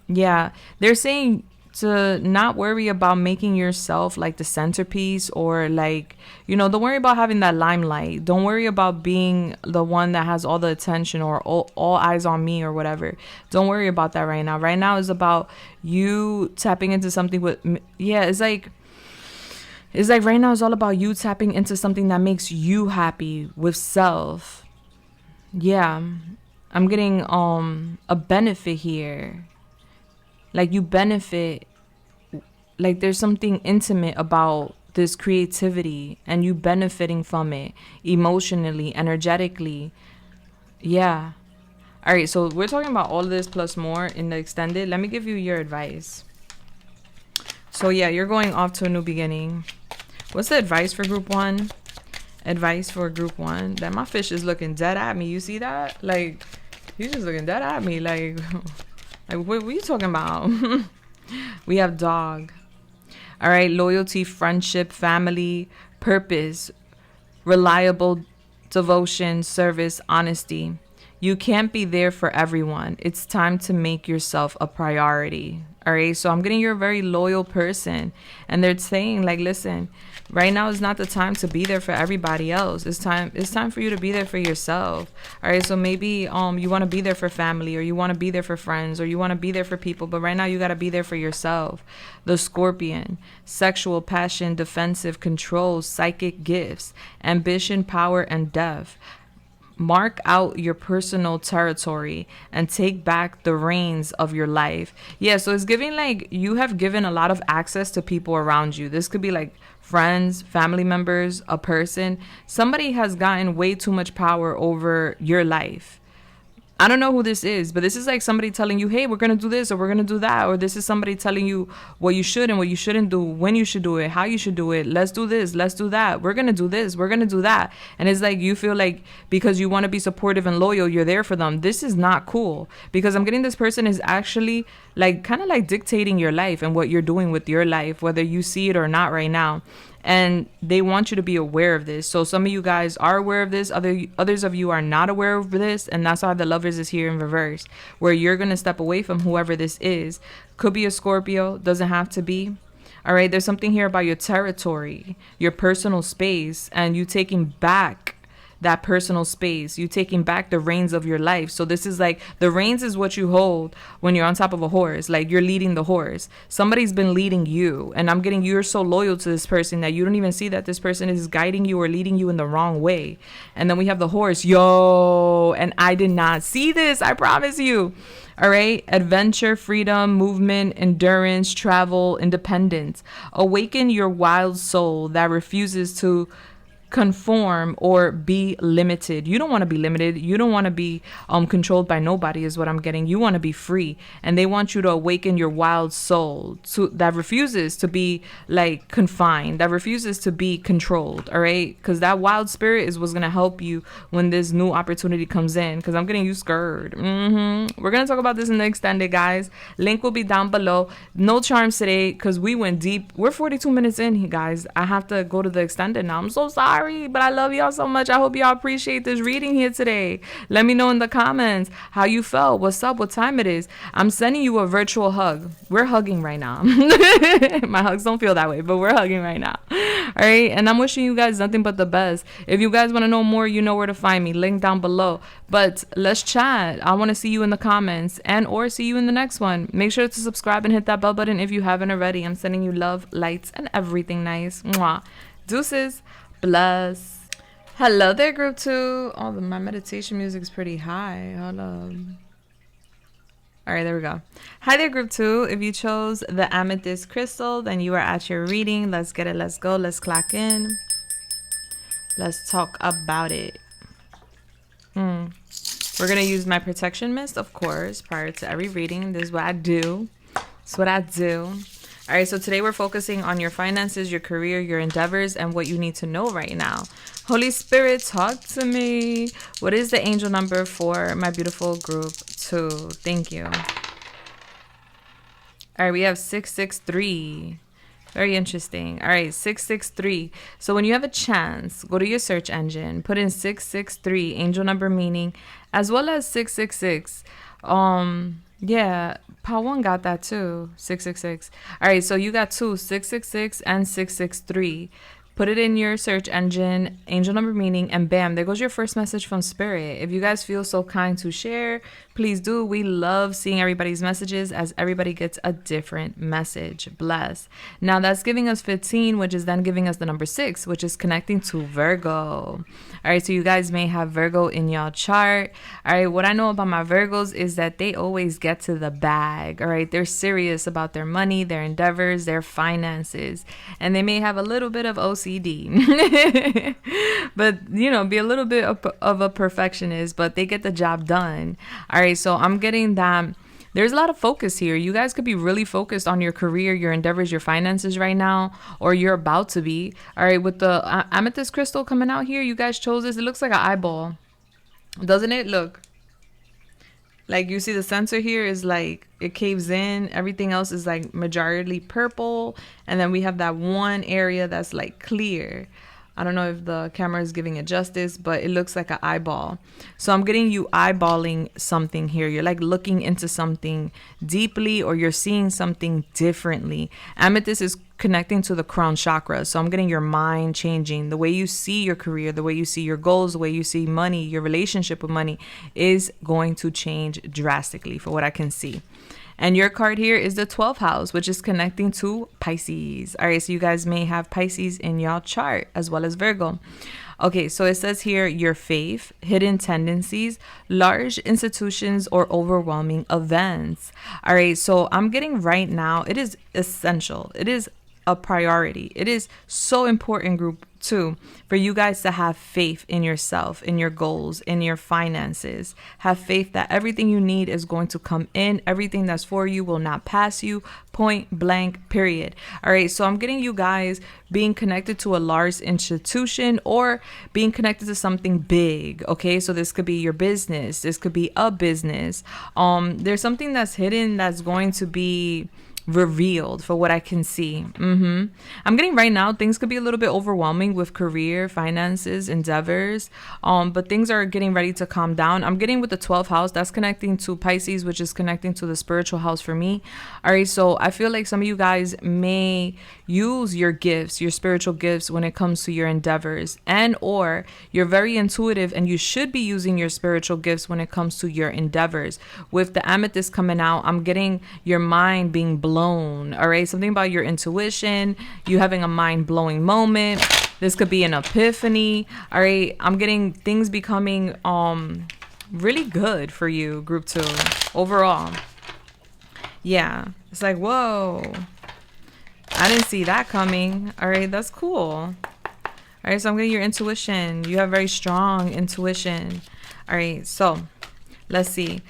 Yeah, they're saying to not worry about making yourself like the centerpiece, or like, you know, don't worry about having that limelight. Don't worry about being the one that has all the attention, or all eyes on me, or whatever. Don't worry about that right now. Right now is about you tapping into something with, yeah, it's like right now is all about you tapping into something that makes you happy with self. Yeah, I'm getting a benefit here. Like you benefit, like there's something intimate about this creativity, and you benefiting from it emotionally, energetically. Yeah. All right, so we're talking about all of this plus more in the extended. Let me give you your advice. So yeah, you're going off to a new beginning. What's the advice for group one? Advice for group one. That my fish is looking dead at me. You see that? Like, he's just looking dead at me. Like what are you talking about? We have dog. All right, loyalty, friendship, family, purpose, reliable devotion, service, honesty. You can't be there for everyone. It's time to make yourself a priority. All right, so I'm getting you're a very loyal person, and they're saying like, listen, right now is not the time to be there for everybody else. It's time for you to be there for yourself. All right, so maybe you want to be there for family, or you want to be there for friends, or you want to be there for people, but right now you got to be there for yourself. The Scorpion, sexual passion, defensive, control, psychic gifts, ambition, power, and death. Mark out your personal territory and take back the reins of your life. Yeah, so it's giving like you have given a lot of access to people around you. This could be like friends, family members, a person. Somebody has gotten way too much power over your life. I don't know who this is, but this is like somebody telling you, hey, we're going to do this, or we're going to do that. Or this is somebody telling you what you should and what you shouldn't do, when you should do it, how you should do it. Let's do this. Let's do that. We're going to do this. We're going to do that. And it's like you feel like because you want to be supportive and loyal, you're there for them. This is not cool, because I'm getting this person is actually like kind of like dictating your life and what you're doing with your life, whether you see it or not right now. And they want you to be aware of this. So some of you guys are aware of this. Others of you are not aware of this. And that's why the Lovers is here in reverse, where you're going to step away from whoever this is. Could be a Scorpio. Doesn't have to be. All right. There's something here about your territory, your personal space, and you taking back that personal space, you taking back the reins of your life. So this is like the reins is what you hold when you're on top of a horse, like you're leading the horse. Somebody's been leading you, and I'm getting you're so loyal to this person that you don't even see that this person is guiding you or leading you in the wrong way. And then we have the horse, and I did not see this, I promise you. All right, adventure, freedom, movement, endurance, travel, independence. Awaken your wild soul that refuses to conform or be limited. You don't want to be limited. You don't want to be controlled by nobody is what I'm getting. You want to be free, and they want you to awaken your wild soul that refuses to be like confined, that refuses to be controlled. All right, because that wild spirit is what's going to help you when this new opportunity comes in, because I'm getting you scared. We're going to talk about this in the extended, guys. Link will be down below. No charms today because we went deep. We're 42 minutes in, guys. I have to go to the extended now. I'm so sorry. sorry, but I love y'all so much. I hope y'all appreciate this reading here today. Let me know in the comments how you felt. What's up? What time it is? I'm sending you a virtual hug. We're hugging right now. My hugs don't feel that way, but we're hugging right now. All right. And I'm wishing you guys nothing but the best. If you guys want to know more, you know where to find me. Link down below. But let's chat. I want to see you in the comments and or see you in the next one. Make sure to subscribe and hit that bell button if you haven't already. I'm sending you love, lights, and everything nice. Mwah. Deuces. Bless. Hello there, group 2. Oh, my meditation music's pretty high. Hold on. All right, there we go. Hi there, group 2. If you chose the amethyst crystal, then you are at your reading. Let's get it. Let's go. Let's clock in. Let's talk about it. We're going to use my protection mist, of course, prior to every reading. This is what I do. It's what I do. All right, so today we're focusing on your finances, your career, your endeavors, and what you need to know right now. Holy Spirit, talk to me. What is the angel number for my beautiful group 2? Thank you. All right, we have 663. Very interesting. All right, 663. So when you have a chance, go to your search engine, put in 663, angel number meaning, as well as 666. Yeah, Pawan got that too, 666. All right, so you got two, 666 and 663. Put it in your search engine, angel number meaning, and bam, there goes your first message from Spirit. If you guys feel so kind to share, please do. We love seeing everybody's messages as everybody gets a different message. Bless. Now that's giving us 15, which is then giving us the number 6, which is connecting to Virgo. All right, so you guys may have Virgo in y'all chart. All right, what I know about my Virgos is that they always get to the bag. All right, they're serious about their money, their endeavors, their finances, and they may have a little bit of OCD. But you know, be a little bit of a perfectionist, but they get the job done. All right, so I'm getting that there's a lot of focus here. You guys could be really focused on your career, your endeavors, your finances right now, or you're about to be. All right, with the amethyst crystal coming out here, you guys chose this. It looks like an eyeball, doesn't it? Look, like you see the center here is like it caves in. Everything else is like majority purple, and then we have that one area that's like clear. I don't know if the camera is giving it justice, but it looks like an eyeball. So I'm getting you eyeballing something here. You're like looking into something deeply, or you're seeing something differently. Amethyst is connecting to the crown chakra. So I'm getting your mind changing. The way you see your career, the way you see your goals, the way you see money, your relationship with money is going to change drastically for what I can see. And your card here is the 12th house, which is connecting to Pisces. All right, so you guys may have Pisces in y'all chart as well as Virgo. Okay, so it says here your faith, hidden tendencies, large institutions, or overwhelming events. All right, so I'm getting right now, it is essential. It is a priority. It is so important, group 2, for you guys to have faith in yourself, in your goals, in your finances. Have faith that everything you need is going to come in. Everything that's for you will not pass you. Point blank, period. All right, so I'm getting you guys being connected to a large institution or being connected to something big. Okay, so this could be your business. This could be a business. There's something that's hidden that's going to be revealed for what I can see. I'm getting right now things could be a little bit overwhelming with career, finances, endeavors, but things are getting ready to calm down. I'm getting with the 12th house that's connecting to Pisces, which is connecting to the spiritual house for me. All right, so I feel like some of you guys may use your gifts, your spiritual gifts, when it comes to your endeavors, and or you're very intuitive and you should be using your spiritual gifts when it comes to your endeavors. With the amethyst coming out, I'm getting your mind being blown. All right, something about your intuition, you having a mind-blowing moment. This could be an epiphany. All right, I'm getting things becoming really good for you, group 2, overall. Yeah, it's like, whoa, I didn't see that coming. All right, that's cool. All right, so I'm getting your intuition. You have very strong intuition. All right, so let's see.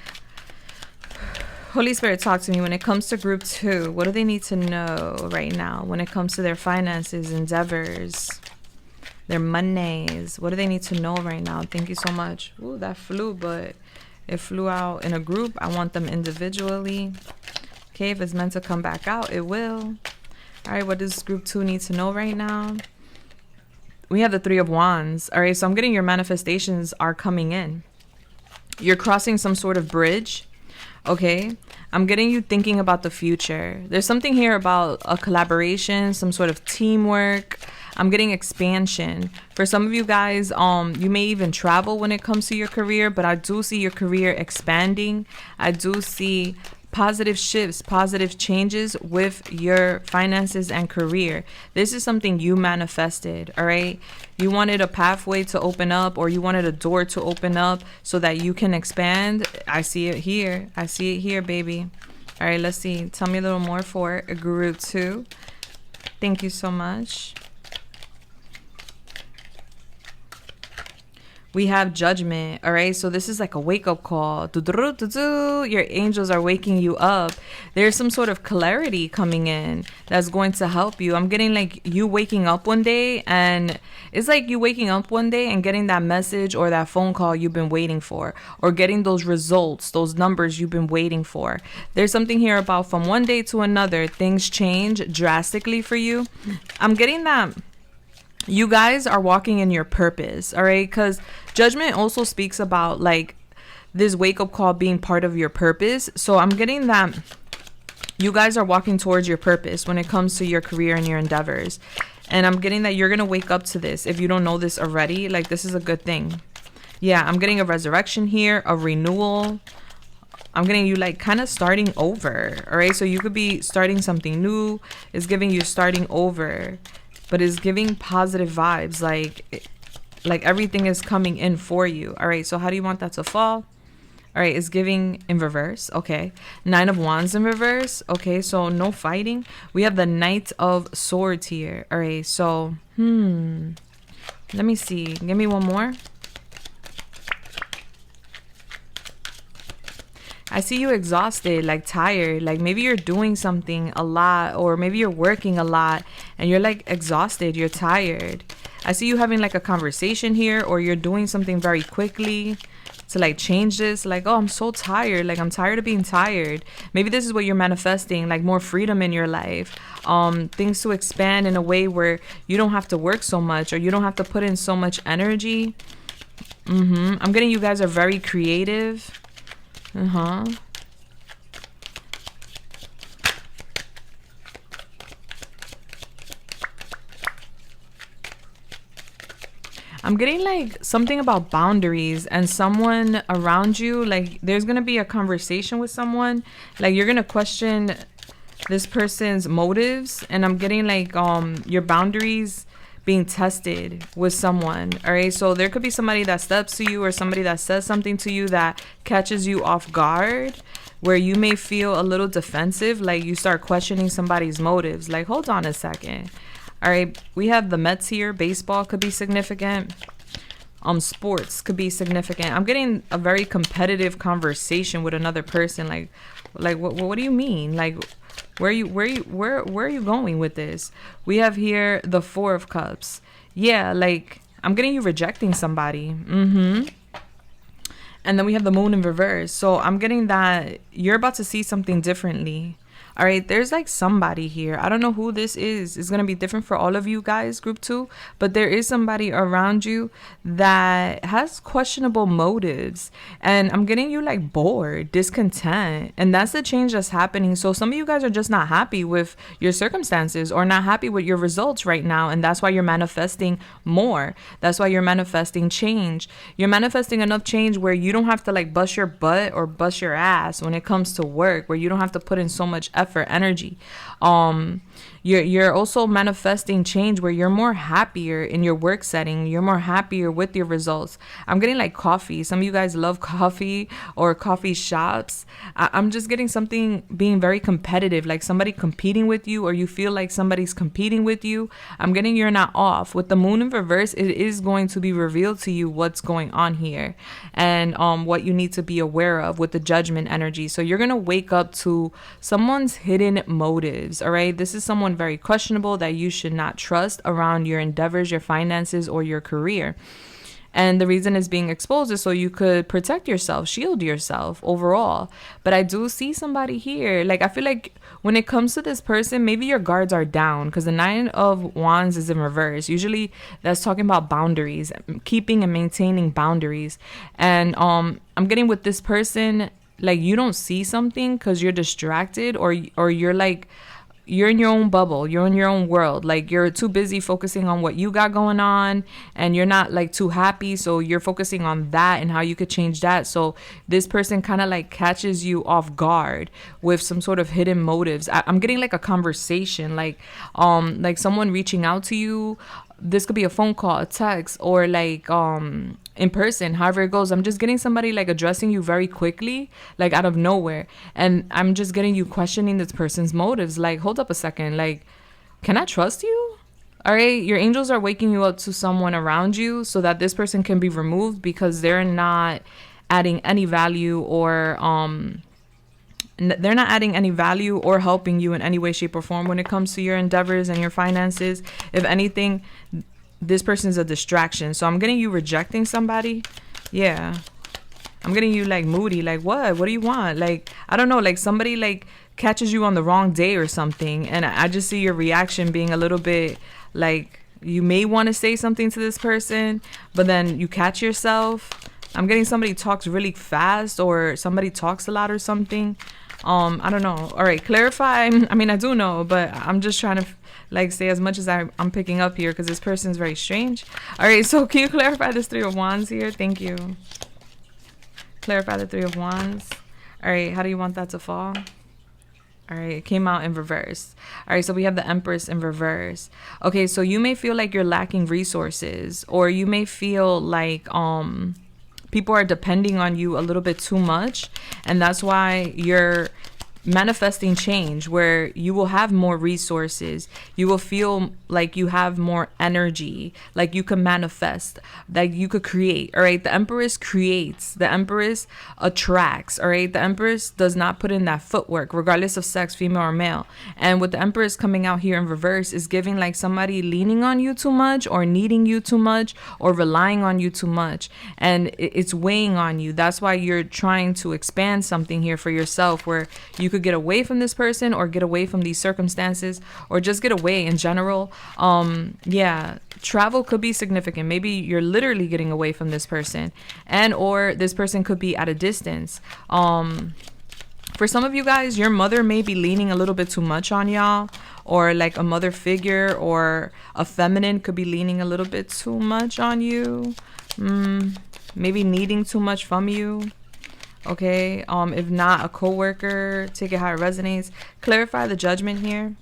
Holy Spirit, talk to me when it comes to group 2. What do they need to know right now when it comes to their finances, endeavors, their monies? What do they need to know right now? Thank you so much. Ooh, that flew, but it flew out in a group. I want them individually. Okay, if it's meant to come back out, it will. All right, what does group 2 need to know right now? We have the Three of Wands. All right, so I'm getting your manifestations are coming in. You're crossing some sort of bridge. Okay, I'm getting you thinking about the future. There's something here about a collaboration, some sort of teamwork. I'm getting expansion. For some of you guys, you may even travel when it comes to your career, but I do see your career expanding. I do see positive shifts, positive changes with your finances and career. This is something you manifested, all right? You wanted a pathway to open up, or you wanted a door to open up so that you can expand. I see it here. I see it here, baby. All right, let's see. Tell me a little more for Guru 2. Thank you so much. We have Judgment. All right, so this is like a wake-up call. Your angels are waking you up. There's some sort of clarity coming in that's going to help you. I'm getting like you waking up one day, and it's like you waking up one day and getting that message or that phone call you've been waiting for, or getting those results, those numbers you've been waiting for. There's something here about from one day to another, things change drastically for you. I'm getting that you guys are walking in your purpose, all right? Because Judgment also speaks about like this wake-up call being part of your purpose. So I'm getting that you guys are walking towards your purpose when it comes to your career and your endeavors. And I'm getting that you're going to wake up to this. If you don't know this already, like this is a good thing. Yeah, I'm getting a resurrection here, a renewal. I'm getting you like kind of starting over, all right? So you could be starting something new. It's giving you starting over. But it's giving positive vibes, like everything is coming in for you. All right, so how do you want that to fall? All right, it's giving in reverse. Okay, Nine of Wands in reverse. Okay, so no fighting. We have the Knight of Swords here. All right, so let me see. Give me one more. I see you exhausted, like tired, like maybe you're doing something a lot, or maybe you're working a lot and you're like exhausted, you're tired. I see you having like a conversation here, or you're doing something very quickly to like change this. Like, oh, I'm so tired. Like, I'm tired of being tired. Maybe this is what you're manifesting, like more freedom in your life. Things to expand in a way where you don't have to work so much, or you don't have to put in so much energy. I'm getting you guys are very creative. I'm getting like something about boundaries and someone around you. Like there's gonna be a conversation with someone. Like you're gonna question this person's motives, and I'm getting like your boundaries being tested with someone. All right, so there could be somebody that steps to you, or somebody that says something to you that catches you off guard, where you may feel a little defensive, like you start questioning somebody's motives. Like, hold on a second. All right, we have the Mets here. Baseball could be significant. Sports could be significant. I'm getting a very competitive conversation with another person. Like what do you mean? Like, where are you going with this? We have here the Four of Cups. Yeah, like I'm getting you rejecting somebody. And then we have the Moon in reverse. So I'm getting that you're about to see something differently. All right, there's like somebody here. I don't know who this is. It's going to be different for all of you guys, group 2. But there is somebody around you that has questionable motives. And I'm getting you like bored, discontent. And that's the change that's happening. So some of you guys are just not happy with your circumstances, or not happy with your results right now. And that's why you're manifesting more. That's why you're manifesting change. You're manifesting enough change where you don't have to like bust your butt or bust your ass when it comes to work, where you don't have to put in so much effort, energy. You're also manifesting change where you're more happier in your work setting. You're more happier with your results. I'm getting like coffee. Some of you guys love coffee or coffee shops. I'm just getting something being very competitive, like somebody competing with you, or you feel like somebody's competing with you. I'm getting you're not off. With the Moon in reverse, it is going to be revealed to you what's going on here, and what you need to be aware of with the Judgment energy. So you're going to wake up to someone's hidden motives. All right, this is someone very questionable that you should not trust around your endeavors, your finances, or your career. And the reason it's being exposed is so you could protect yourself, shield yourself overall. But I do see somebody here. Like, I feel like when it comes to this person, maybe your guards are down, because the Nine of Wands is in reverse. Usually that's talking about boundaries, keeping and maintaining boundaries. And I'm getting with this person, like, you don't see something because you're distracted, or you're like, you're in your own bubble, you're in your own world, like you're too busy focusing on what you got going on, and you're not like too happy, so you're focusing on that and how you could change that. So this person kind of like catches you off guard with some sort of hidden motives. I'm getting like a conversation, like someone reaching out to you. This could be a phone call, a text, or like in person, however it goes. I'm just getting somebody like addressing you very quickly, like out of nowhere. And I'm just getting you questioning this person's motives. Like, hold up a second. Like, can I trust you? All right. Your angels are waking you up to someone around you so that this person can be removed because they're not adding any value, or they're not adding any value or helping you in any way, shape, or form when it comes to your endeavors and your finances. If anything, this person is a distraction. So I'm getting you rejecting somebody. Yeah. I'm getting you like moody. Like, what do you want? Like, I don't know. Like, somebody like catches you on the wrong day or something. And I just see your reaction being a little bit like, you may want to say something to this person, but then you catch yourself. I'm getting somebody talks really fast, or somebody talks a lot or something. I don't know. All right, clarify. I mean, I do know, but I'm just trying to like say as much as I'm picking up here, because this person's very strange. All right, so can you clarify this Three of Wands here? Thank you. Clarify the Three of Wands. All right, how do you want that to fall? All right, it came out in reverse. All right, so we have the Empress in reverse. Okay, so you may feel like you're lacking resources, or you may feel like people are depending on you a little bit too much, and that's why you're manifesting change, where you will have more resources. You will feel like you have more energy, like you can manifest, like you could create. All right, the Empress creates, the Empress attracts. All right, the Empress does not put in that footwork, regardless of sex, female or male. And with the Empress coming out here in reverse is giving like somebody leaning on you too much, or needing you too much, or relying on you too much, and it's weighing on you. That's why you're trying to expand something here for yourself, where you could get away from this person, or get away from these circumstances, or just get away in general. Yeah, travel could be significant. Maybe you're literally getting away from this person, and or this person could be at a distance. For some of you guys, your mother may be leaning a little bit too much on y'all, or like a mother figure or a feminine could be leaning a little bit too much on you. Maybe needing too much from you. Okay, if not, a coworker. Take it how it resonates. Clarify the Judgment here.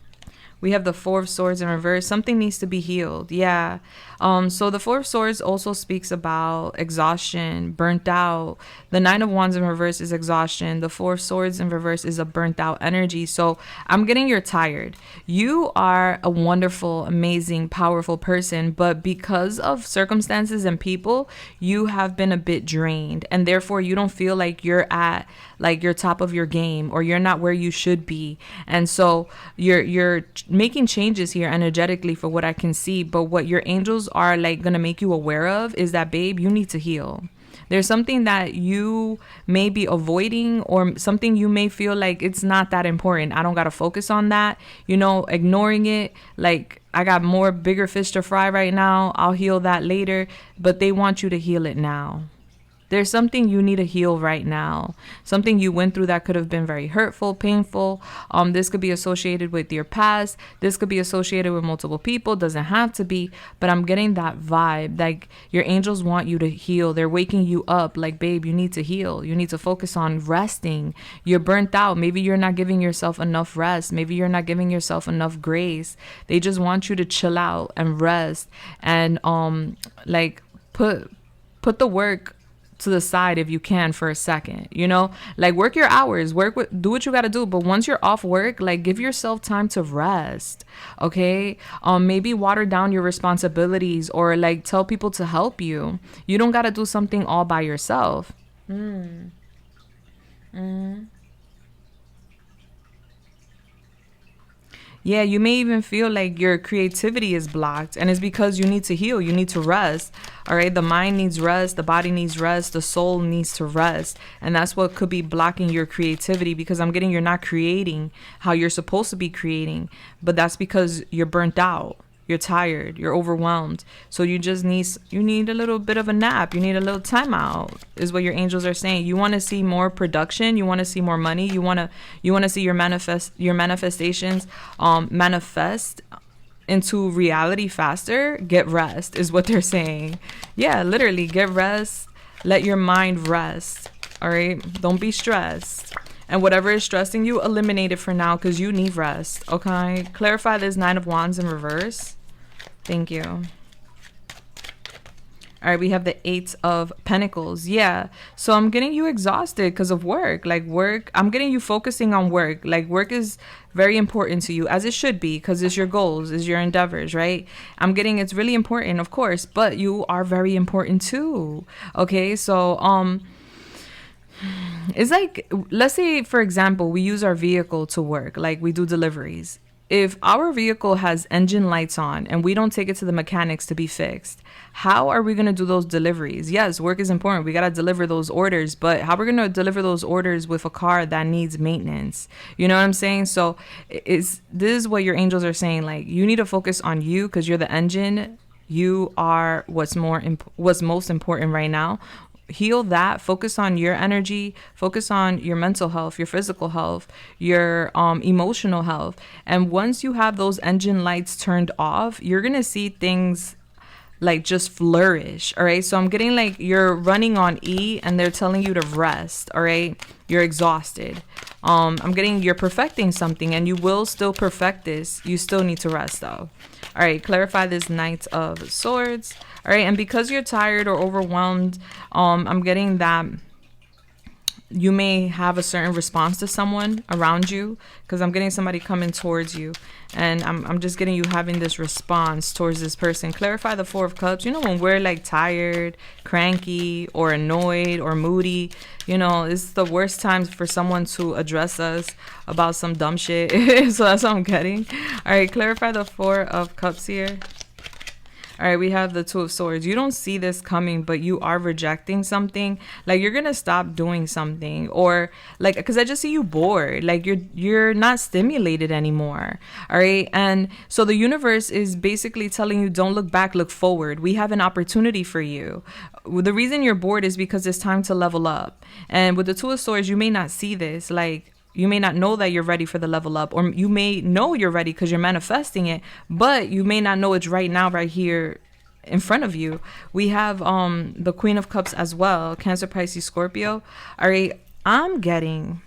We have the Four of Swords in reverse. Something needs to be healed. Yeah. So the Four of Swords also speaks about exhaustion, burnt out. The Nine of Wands in reverse is exhaustion. The Four of Swords in reverse is a burnt out energy. So I'm getting you're tired. You are a wonderful, amazing, powerful person, but because of circumstances and people, you have been a bit drained, and therefore you don't feel like you're at like your top of your game, or you're not where you should be. And so you're making changes here energetically for what I can see, but what your angels are like gonna make you aware of is that, babe, you need to heal. There's something that you may be avoiding, or something you may feel like it's not that important. I don't got to focus on that, ignoring it. Like, I got more bigger fish to fry right now. I'll heal that later. But they want you to heal it now. There's something you need to heal right now. Something you went through that could have been very hurtful, painful. This could be associated with your past. This could be associated with multiple people. Doesn't have to be, but I'm getting that vibe. Like, your angels want you to heal. They're waking you up. Like, babe, you need to heal. You need to focus on resting. You're burnt out. Maybe you're not giving yourself enough rest. Maybe you're not giving yourself enough grace. They just want you to chill out and rest, and like put the work to the side if you can for a second, like work your hours, do what you got to do. But once you're off work, like, give yourself time to rest. Okay. Maybe water down your responsibilities, or like tell people to help you. You don't got to do something all by yourself. Yeah, you may even feel like your creativity is blocked, and it's because you need to heal. You need to rest. All right, the mind needs rest, the body needs rest, the soul needs to rest. And that's what could be blocking your creativity, because I'm getting you're not creating how you're supposed to be creating. But that's because you're burnt out. You're tired, you're overwhelmed. So you need a little bit of a nap. You need a little time out, is what your angels are saying. You want to see more production, you want to see more money, you want to see your manifestations manifest into reality faster. Get rest, is what they're saying. Yeah, literally, get rest. Let your mind rest. All right, don't be stressed. And whatever is stressing you, eliminate it for now, because you need rest. Okay, clarify this 9 of Wands in reverse. Thank you. All right, we have the 8 of Pentacles. Yeah, so I'm getting you exhausted because of work. Like work, I'm getting you focusing on work. Like work is very important to you, as it should be, because it's your goals, it's your endeavors, right? I'm getting it's really important, of course, but you are very important too. Okay, so it's like, let's say, for example, we use our vehicle to work, like we do deliveries. If our vehicle has engine lights on and we don't take it to the mechanics to be fixed, how are we going to do those deliveries? Yes, work is important. We got to deliver those orders, but how are we going to deliver those orders with a car that needs maintenance? You know what I'm saying? So this is what your angels are saying. Like, you need to focus on you, because you're the engine. You are what's most important right now. Heal that. Focus on your energy, focus on your mental health, your physical health, your emotional health. And once you have those engine lights turned off, you're gonna see things like just flourish. All right, so I'm getting like you're running on E and they're telling you to rest. All right, you're exhausted. I'm getting you're perfecting something, and you will still perfect this. You still need to rest though. All right, clarify this Knight of Swords. All right, and because you're tired or overwhelmed, I'm getting that you may have a certain response to someone around you, because I'm getting somebody coming towards you, and I'm just getting you having this response towards this person. Clarify the 4 of Cups. You know, when we're like tired, cranky, or annoyed or moody, you know, it's the worst times for someone to address us about some dumb shit. So that's what I'm getting. All right, clarify the 4 of Cups here. All right, we have the 2 of Swords. You don't see this coming, but you are rejecting something. Like, you're gonna stop doing something, or like, because I just see you bored. Like, you're not stimulated anymore. All right, and so the universe is basically telling you, don't look back, look forward. We have an opportunity for you. The reason you're bored is because it's time to level up. And with the 2 of Swords, you may not see this. Like, you may not know that you're ready for the level up, or you may know you're ready because you're manifesting it, but you may not know it's right now, right here in front of you. We have the Queen of Cups as well, Cancer, Pisces, Scorpio. All right, I'm getting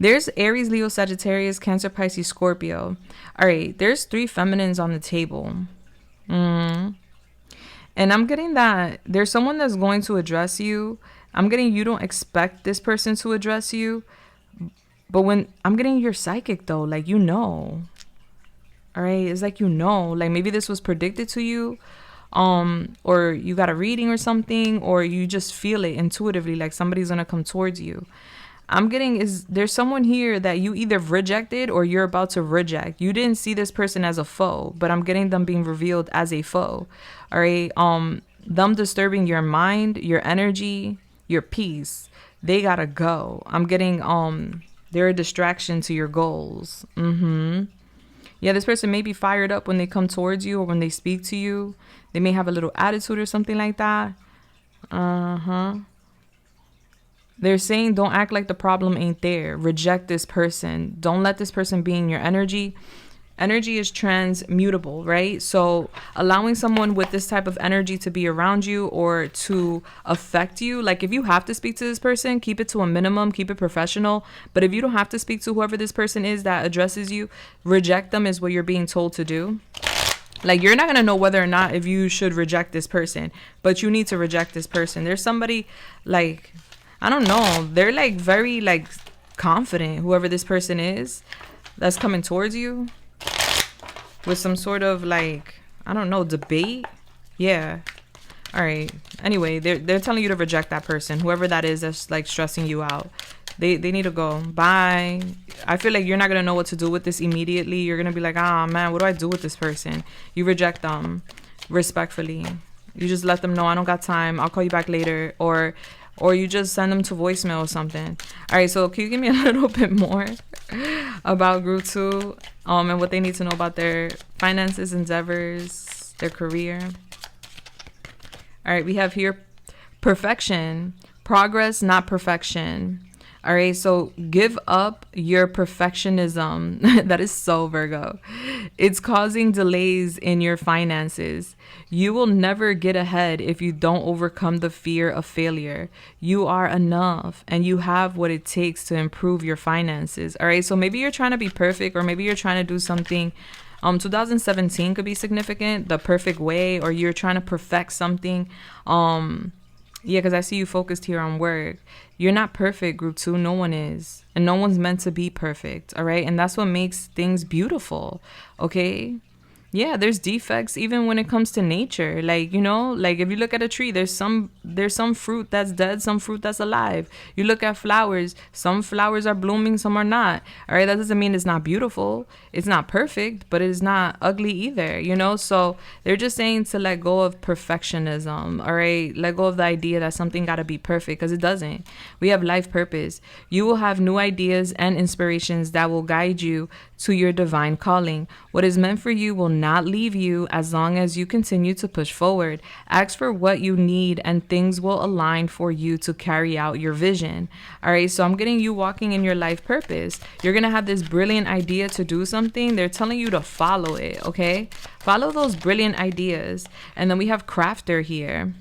there's Aries, Leo, Sagittarius, Cancer, Pisces, Scorpio. All right, there's 3 feminines on the table. And I'm getting that there's someone that's going to address you. I'm getting you don't expect this person to address you. But when I'm getting your psychic though, like, you know, all right, it's like, you know, like maybe this was predicted to you, or you got a reading or something, or you just feel it intuitively, like somebody's gonna come towards you. I'm getting there's someone here that you either rejected or you're about to reject. You didn't see this person as a foe, but I'm getting them being revealed as a foe. All right, them disturbing your mind, your energy, your peace. They gotta go. I'm getting they're a distraction to your goals. Yeah, this person may be fired up when they come towards you or when they speak to you. They may have a little attitude or something like that. They're saying don't act like the problem ain't there. Reject this person. Don't let this person be in your energy. Energy is transmutable, right? So allowing someone with this type of energy to be around you or to affect you, like if you have to speak to this person, keep it to a minimum, keep it professional. But if you don't have to speak to whoever this person is that addresses you, reject them is what you're being told to do. Like, you're not going to know whether or not if you should reject this person, but you need to reject this person. There's somebody like, I don't know, they're like very like confident, whoever this person is that's coming towards you. With some sort of like, I don't know, debate. Yeah. All right. Anyway, they're telling you to reject that person, whoever that is that's like stressing you out. They need to go. Bye. I feel like you're not going to know what to do with this immediately. You're going to be like, ah, man, what do I do with this person? You reject them respectfully. You just let them know, I don't got time, I'll call you back later, or you just send them to voicemail or something. All right, so can you give me a little bit more about group 2 and what they need to know about their finances, endeavors, their career? All right, we have here perfection, progress, not perfection. All right, so give up your perfectionism. That is so Virgo. It's causing delays in your finances. You will never get ahead if you don't overcome the fear of failure. You are enough and you have what it takes to improve your finances. All right, so maybe you're trying to be perfect, or maybe you're trying to do something. 2017 could be significant, the perfect way, or you're trying to perfect something. Yeah, because I see you focused here on work. You're not perfect, group 2. No one is. And no one's meant to be perfect. All right. And that's what makes things beautiful. Okay. Yeah, there's defects even when it comes to nature. Like, you know, like if you look at a tree, there's some fruit that's dead, some fruit that's alive. You look at flowers, some flowers are blooming, some are not. All right, that doesn't mean it's not beautiful. It's not perfect, but it is not ugly either, you know? So they're just saying to let go of perfectionism, all right? Let go of the idea that something got to be perfect, because it doesn't. We have life purpose. You will have new ideas and inspirations that will guide you to your divine calling. What is meant for you will not leave you as long as you continue to push forward. Ask for what you need and things will align for you to carry out your vision. All right, so I'm getting you walking in your life purpose. You're going to have this brilliant idea to do something. They're telling you to follow it, okay? Follow those brilliant ideas. And then we have crafter here.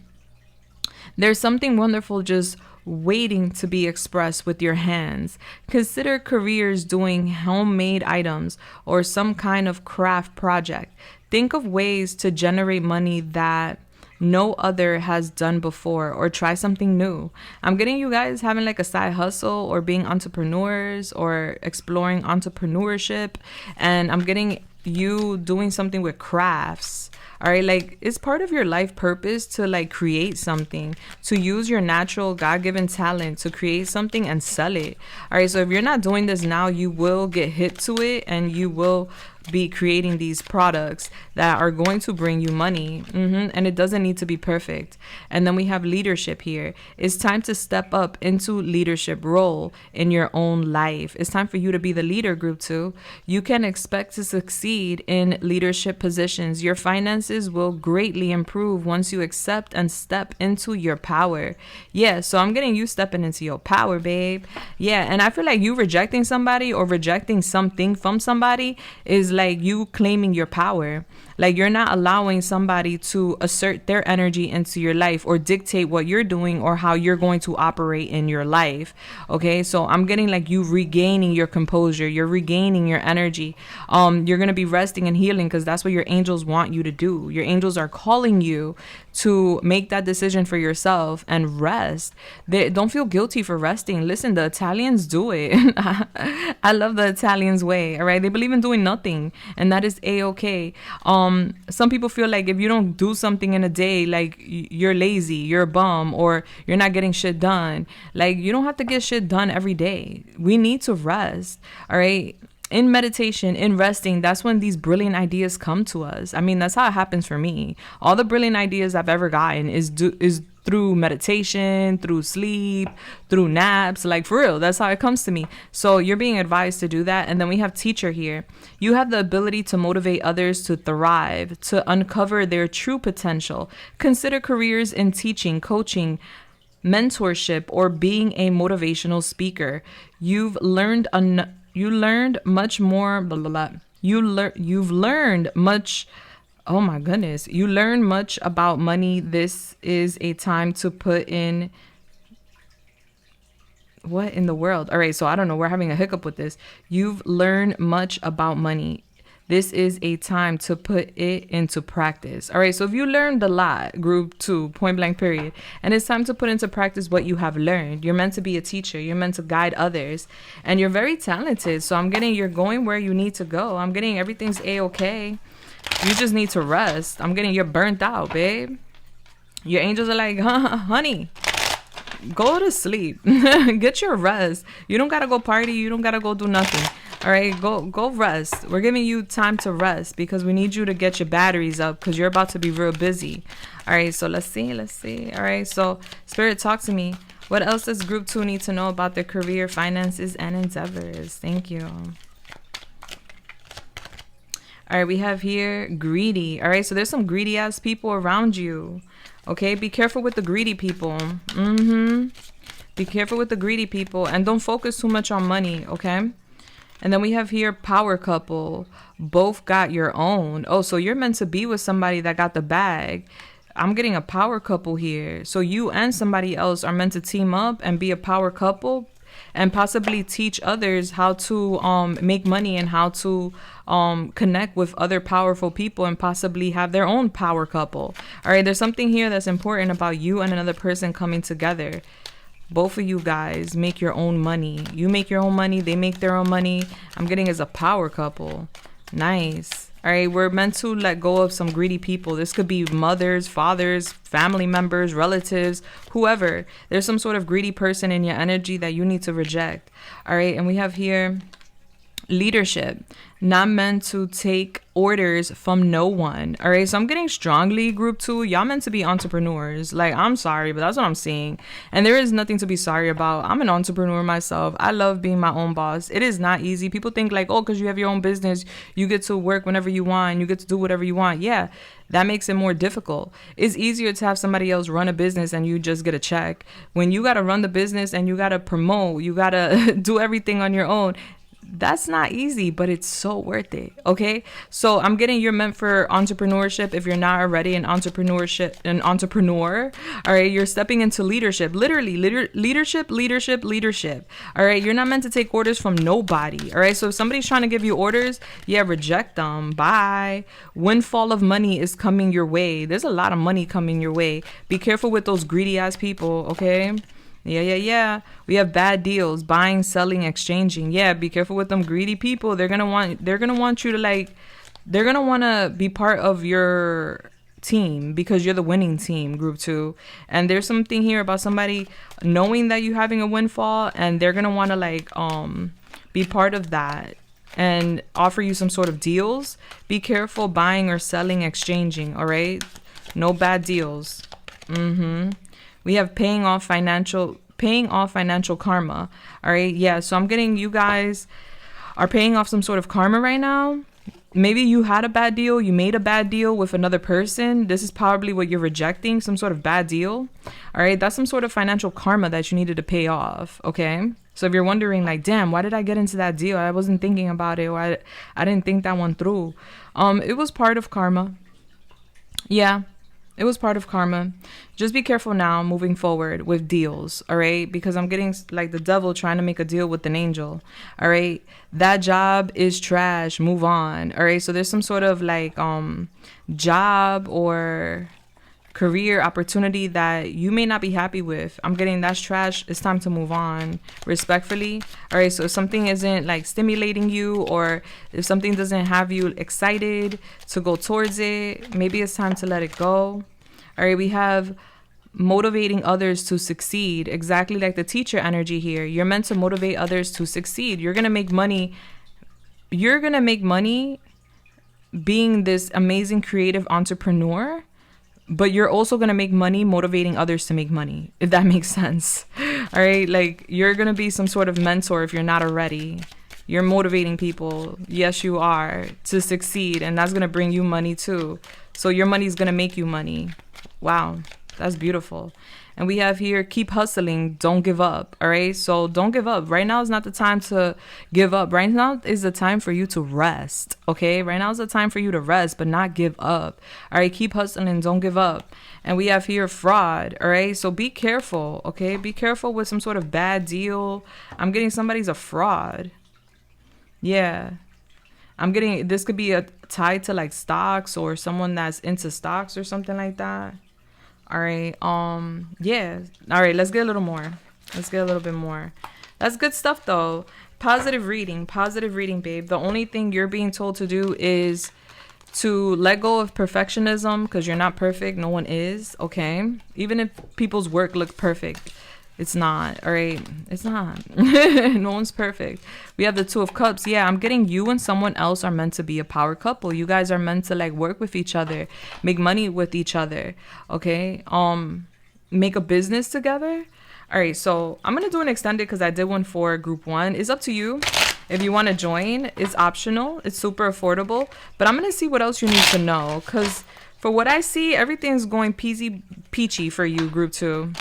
There's something wonderful just waiting to be expressed with your hands. Consider careers doing homemade items or some kind of craft project. Think of ways to generate money that no other has done before, or try something new. I'm getting you guys having like a side hustle or being entrepreneurs or exploring entrepreneurship. And I'm getting you doing something with crafts. All right, like it's part of your life purpose to like create something, to use your natural God-given talent to create something and sell it. All right, so if you're not doing this now, you will get hit to it and you will be creating these products that are going to bring you money. And it doesn't need to be perfect. And then we have leadership here. It's time to step up into leadership role in your own life. It's time for you to be the leader, group 2. You can expect to succeed in leadership positions. Your finances will greatly improve once you accept and step into your power. Yeah, so I'm getting you stepping into your power, babe. Yeah, and I feel like you rejecting somebody or rejecting something from somebody is like you claiming your power. Like you're not allowing somebody to assert their energy into your life or dictate what you're doing or how you're going to operate in your life. Okay, so I'm getting like you regaining your composure. You're regaining your energy. You're going to be resting and healing because that's what your angels want you to do. Your angels are calling you to make that decision for yourself and rest. They don't feel guilty for resting. Listen, the Italians do it. I love the Italians way. All right, they believe in doing nothing, and that is a-okay. Some people feel like if you don't do something in a day, like you're lazy, you're a bum, or you're not getting shit done. Like you don't have to get shit done every day. We need to rest. All right. In meditation, in resting, that's when these brilliant ideas come to us. I mean, that's how it happens for me. All the brilliant ideas I've ever gotten is through meditation, through sleep, through naps. Like for real, that's how it comes to me. So you're being advised to do that. And then we have teacher here. You have the ability to motivate others to thrive, to uncover their true potential. Consider careers in teaching, coaching, mentorship, or being a motivational speaker. You've learned much more, blah, blah, blah. You've learned much. Oh my goodness. You learn much about money. This is a time to put in. What in the world? All right. So I don't know. We're having a hiccup with this. You've learned much about money. This is a time to put it into practice. All right. So if you learned a lot, group 2, point blank period, and it's time to put into practice what you have learned. You're meant to be a teacher. You're meant to guide others, and you're very talented. So I'm getting you're going where you need to go. I'm getting everything's a-okay. You just need to rest. I'm getting you're burnt out, babe. Your angels are like, honey, go to sleep. Get your rest. You don't got to go party. You don't got to go do nothing. All right, go rest. We're giving you time to rest because we need you to get your batteries up because you're about to be real busy. All right, so let's see. All right, so Spirit, talk to me. What else does group 2 need to know about their career, finances, and endeavors? Thank you. All right, we have here greedy. All right, so there's some greedy ass people around you. Okay, be careful with the greedy people. Be careful with the greedy people and don't focus too much on money, okay? And then we have here power couple. Both got your own. Oh, so you're meant to be with somebody that got the bag. I'm getting a power couple here. So you and somebody else are meant to team up and be a power couple and possibly teach others how to make money and how to connect with other powerful people and possibly have their own power couple. All right, there's something here that's important about you and another person coming together. Both of you guys make your own money. You make your own money. They make their own money. I'm getting as a power couple. Nice. All right, we're meant to let go of some greedy people. This could be mothers, fathers, family members, relatives, whoever. There's some sort of greedy person in your energy that you need to reject. All right, and we have here leadership. Not meant to take orders from no one. All right, so I'm getting strongly group 2. Y'all meant to be entrepreneurs. Like, I'm sorry, but that's what I'm seeing. And there is nothing to be sorry about. I'm an entrepreneur myself. I love being my own boss. It is not easy. People think like, oh, because you have your own business, you get to work whenever you want. You get to do whatever you want. Yeah, that makes it more difficult. It's easier to have somebody else run a business and you just get a check. When you got to run the business and you got to promote, you got to do everything on your own. That's not easy, but it's so worth it. Okay, so I'm getting you're meant for entrepreneurship. If you're not already an entrepreneur, all right, you're stepping into leadership. Literally, leadership. All right, you're not meant to take orders from nobody. All right, so if somebody's trying to give you orders, yeah, reject them. Bye. Windfall of money is coming your way. There's a lot of money coming your way. Be careful with those greedy ass people. Okay. Yeah. We have bad deals, buying, selling, exchanging. Yeah, be careful with them greedy people. They're gonna want you to they're gonna want to be part of your team because you're the winning team, group 2. And there's something here about somebody knowing that you're having a windfall and they're gonna want to be part of that and offer you some sort of deals. Be careful buying or selling, exchanging. All right, no bad deals. We have paying off financial karma. All right. Yeah. So I'm getting you guys are paying off some sort of karma right now. Maybe you had a bad deal. You made a bad deal with another person. This is probably what you're rejecting, some sort of bad deal. All right. That's some sort of financial karma that you needed to pay off. Okay. So if you're wondering like, damn, why did I get into that deal? I wasn't thinking about it. Or I didn't think that one through. It was part of karma. Yeah. It was part of karma. Just be careful now moving forward with deals, all right? Because I'm getting like the devil trying to make a deal with an angel, all right? That job is trash. Move on, all right? So there's some sort of like job or career opportunity that you may not be happy with. I'm getting that's trash. It's time to move on respectfully. All right. So if something isn't like stimulating you or if something doesn't have you excited to go towards it, maybe it's time to let it go. All right. We have motivating others to succeed. Exactly like the teacher energy here. You're meant to motivate others to succeed. You're going to make money. You're going to make money being this amazing creative entrepreneur. But you're also going to make money motivating others to make money, if that makes sense. All right. Like you're going to be some sort of mentor if you're not already. You're motivating people. Yes, you are to succeed. And that's going to bring you money too. So your money is going to make you money. Wow. That's beautiful. And we have here, keep hustling. Don't give up. All right. So don't give up. Right now is not the time to give up. Right now is the time for you to rest. Okay. Right now is the time for you to rest, but not give up. All right. Keep hustling. Don't give up. And we have here fraud. All right. So be careful. Okay. Be careful with some sort of bad deal. I'm getting somebody's a fraud. Yeah. I'm getting, this could be tied to like stocks or someone that's into stocks or something like that. All right. Yeah. All right. Let's get a little more. Let's get a little bit more. That's good stuff though. Positive reading, babe. The only thing you're being told to do is to let go of perfectionism because you're not perfect. No one is. Okay. Even if people's work look perfect, It's not. All right. It's not. No one's perfect. We have the Two of Cups. Yeah, I'm getting you and someone else are meant to be a power couple. You guys are meant to like work with each other, make money with each other. Okay. Make a business together. All right. So I'm going to do an extended because I did one for group 1. It's up to you. If you want to join, it's optional. It's super affordable. But I'm going to see what else you need to know. Because for what I see, everything's going peachy for you, group 2.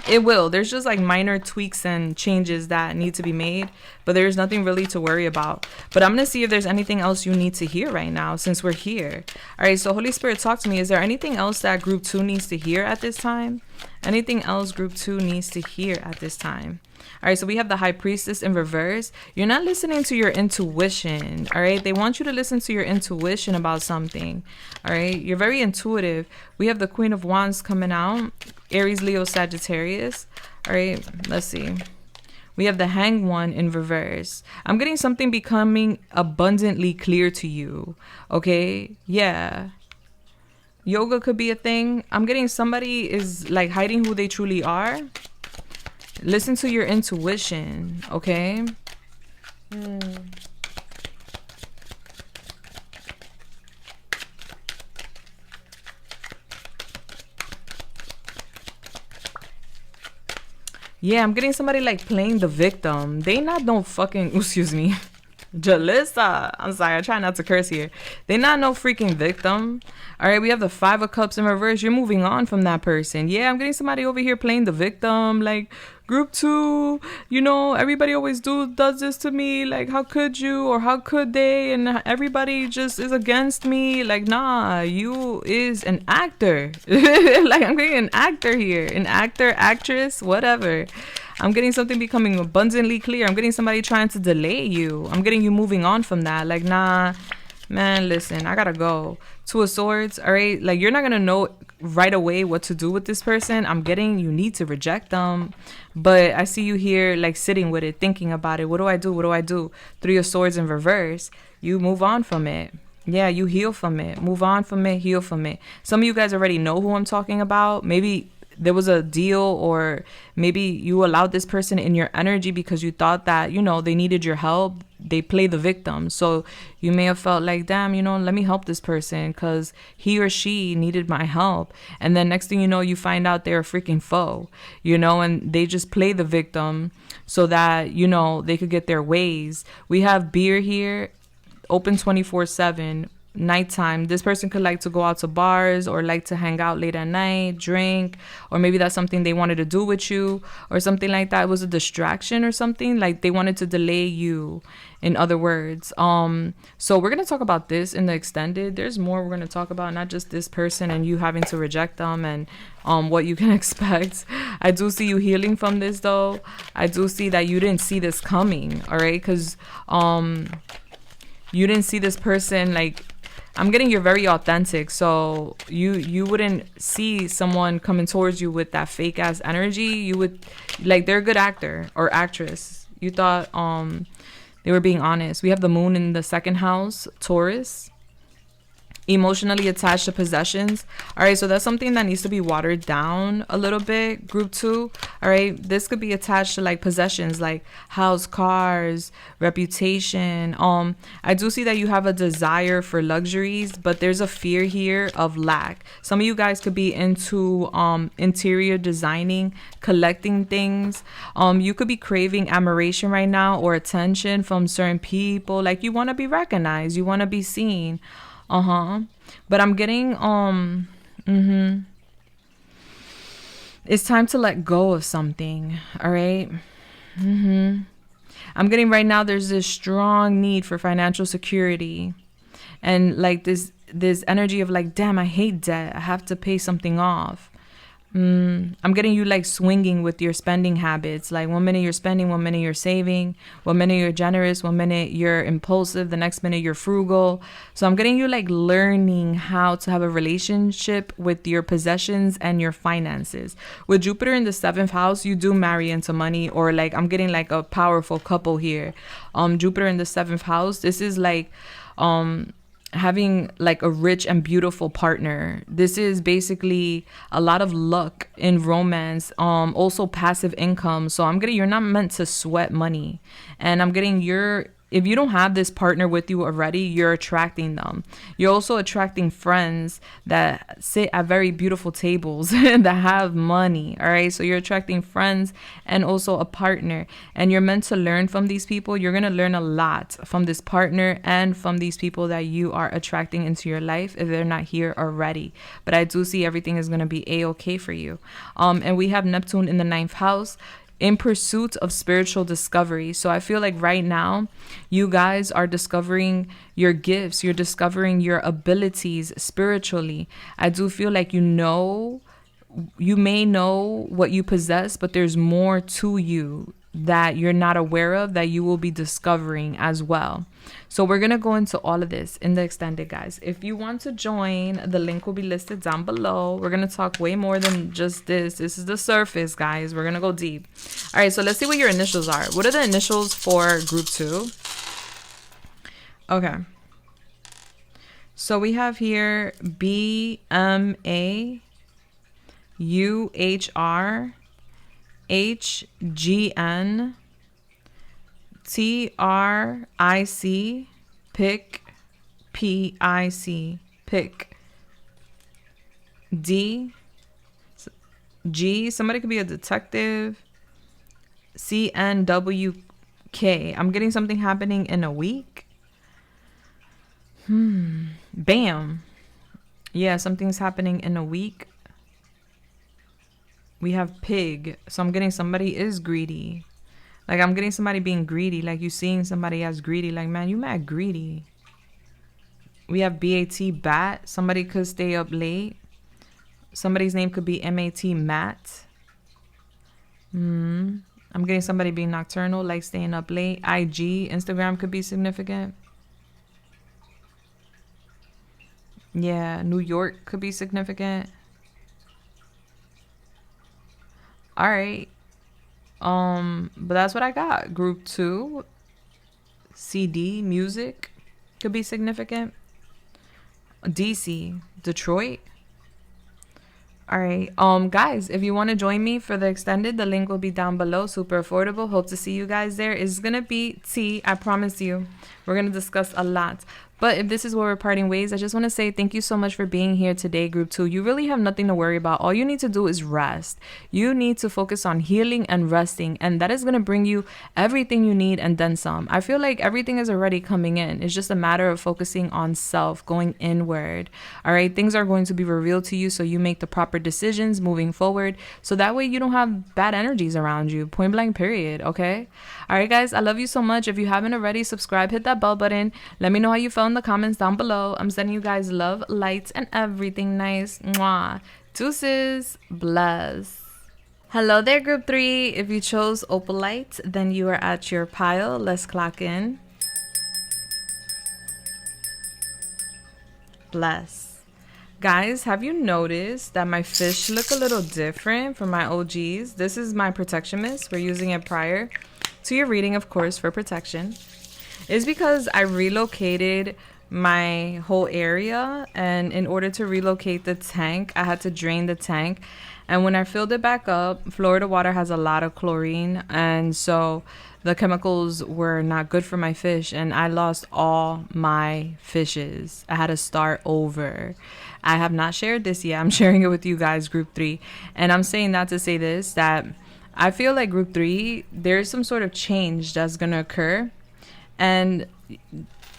It will. There's just like minor tweaks and changes that need to be made, but there's nothing really to worry about. But I'm going to see if there's anything else you need to hear right now since we're here. All right, so Holy Spirit, talk to me. Is there anything else that group 2 needs to hear at this time? Anything else group 2 needs to hear at this time? All right, so we have the High Priestess in reverse. You're not listening to your intuition, all right? They want you to listen to your intuition about something, all right? You're very intuitive. We have the Queen of Wands coming out, Aries, Leo, Sagittarius, all right? Let's see. We have the Hanged One in reverse. I'm getting something becoming abundantly clear to you, okay? Yeah. Yoga could be a thing. I'm getting somebody is like hiding who they truly are. Listen to your intuition, okay? Yeah, I'm getting somebody like playing the victim. They not no fucking, excuse me, Julissa. I'm sorry, I try not to curse here. They not no freaking victim. All right, we have the Five of Cups in reverse. You're moving on from that person. Yeah, I'm getting somebody over here playing the victim. Like, group 2, you know, everybody always does this to me. Like, how could you or how could they? And everybody just is against me. Like, nah, you is an actor. Like, I'm getting an actor here. An actor, actress, whatever. I'm getting something becoming abundantly clear. I'm getting somebody trying to delay you. I'm getting you moving on from that. Like, nah, man, listen, I gotta go. Two of Swords, all right? Like, you're not gonna know right away what to do with this person. I'm getting you need to reject them. But I see you here, like, sitting with it, thinking about it. What do I do? What do I do? Three of Swords in reverse. You move on from it. Yeah, you heal from it. Move on from it, heal from it. Some of you guys already know who I'm talking about. Maybe there was a deal, or maybe you allowed this person in your energy because you thought that, you know, they needed your help. They play the victim. So you may have felt like, damn, you know, let me help this person because he or she needed my help. And then next thing you know, you find out they're a freaking foe, you know, and they just play the victim so that, you know, they could get their ways. We have beer here, open 24/7. Nighttime. This person could like to go out to bars or like to hang out late at night, drink, or maybe that's something they wanted to do with you or something like that. It was a distraction or something, like they wanted to delay you, in other words. So we're going to talk about this in the extended. There's more we're going to talk about, not just this person and you having to reject them and what you can expect. I do see you healing from this though. I do see that you didn't see this coming, all right? Because you didn't see this person, like, I'm getting you're very authentic, so you wouldn't see someone coming towards you with that fake ass energy. You would, like, they're a good actor or actress. You thought they were being honest. We have the moon in the second house, Taurus. Emotionally attached to possessions. All right, so that's something that needs to be watered down a little bit. Group 2. All right, this could be attached to like possessions, like house, cars, reputation. I do see that you have a desire for luxuries, but there's a fear here of lack. Some of you guys could be into interior designing, collecting things. You could be craving admiration right now or attention from certain people. Like, you want to be recognized, you want to be seen. But I'm getting it's time to let go of something. All right. I'm getting right now there's this strong need for financial security, and like this energy of like, damn, I hate debt, I have to pay something off. I'm getting you like swinging with your spending habits. Like, 1 minute you're spending, 1 minute you're saving, 1 minute you're generous, 1 minute you're impulsive, the next minute you're frugal. So I'm getting you like learning how to have a relationship with your possessions and your finances. With Jupiter in the 7th house, you do marry into money, or like I'm getting like a powerful couple here. Jupiter in the 7th house, this is like having like a rich and beautiful partner. This is basically a lot of luck in romance, also passive income. So I'm getting, you're not meant to sweat money, and I'm getting if you don't have this partner with you already, you're attracting them. You're also attracting friends that sit at very beautiful tables that have money. All right. So you're attracting friends and also a partner. And you're meant to learn from these people. You're going to learn a lot from this partner and from these people that you are attracting into your life if they're not here already. But I do see everything is going to be A-okay for you. And we have Neptune in the 9th house, in pursuit of spiritual discovery. So I feel like right now you guys are discovering your gifts, you're discovering your abilities spiritually. I do feel like you may know what you possess, but there's more to you that you're not aware of that you will be discovering as well. So we're going to go into all of this in the extended, guys. If you want to join, the link will be listed down below. We're going to talk way more than just this. This is the surface, guys. We're going to go deep. All right, so let's see what your initials are. What are the initials for group 2? Okay. So we have here BMA, UHR, HGN, TRIC, PIC, PIC, PIC, D, G, somebody could be a detective, CNWK. I'm getting something happening in a week. Bam. Yeah, something's happening in a week. We have pig. So I'm getting somebody is greedy. Like I'm getting somebody being greedy. Like you seeing somebody as greedy. Like, man, you mad greedy. We have BAT, bat. Somebody could stay up late. Somebody's name could be MAT, Matt. I'm getting somebody being nocturnal, like staying up late. IG, Instagram could be significant. Yeah, New York could be significant. All right. But that's what I got. Group 2, CD, music could be significant. DC, Detroit. All right. Guys, if you want to join me for the extended, the link will be down below. Super affordable. Hope to see you guys there. It's gonna be tea, I promise you. We're gonna discuss a lot. But if this is where we're parting ways, I just want to say thank you so much for being here today, group 2. You really have nothing to worry about. All you need to do is rest. You need to focus on healing and resting, and that is going to bring you everything you need and then some. I feel like everything is already coming in. It's just a matter of focusing on self, going inward. All right, things are going to be revealed to you, so you make the proper decisions moving forward, so that way you don't have bad energies around you. Point blank period. Okay. All right, guys, I love you so much. If you haven't already, subscribe, hit that bell button. Let me know how you felt in the comments down below. I'm sending you guys love, lights, and everything nice. Mwah. Deuces. Bless. Hello there, group 3. If you chose opalite, then you are at your pile. Let's clock in. Bless. Guys, have you noticed that my fish look a little different from my OGs? This is my protection mist. We're using it prior to your reading, of course, for protection. It's because I relocated my whole area, and in order to relocate the tank, I had to drain the tank. And when I filled it back up, Florida water has a lot of chlorine, and so the chemicals were not good for my fish, and I lost all my fishes. I had to start over. I have not shared this yet. I'm sharing it with you guys, group 3. And I'm saying that to say this, that I feel like group 3, there's some sort of change that's going to occur. And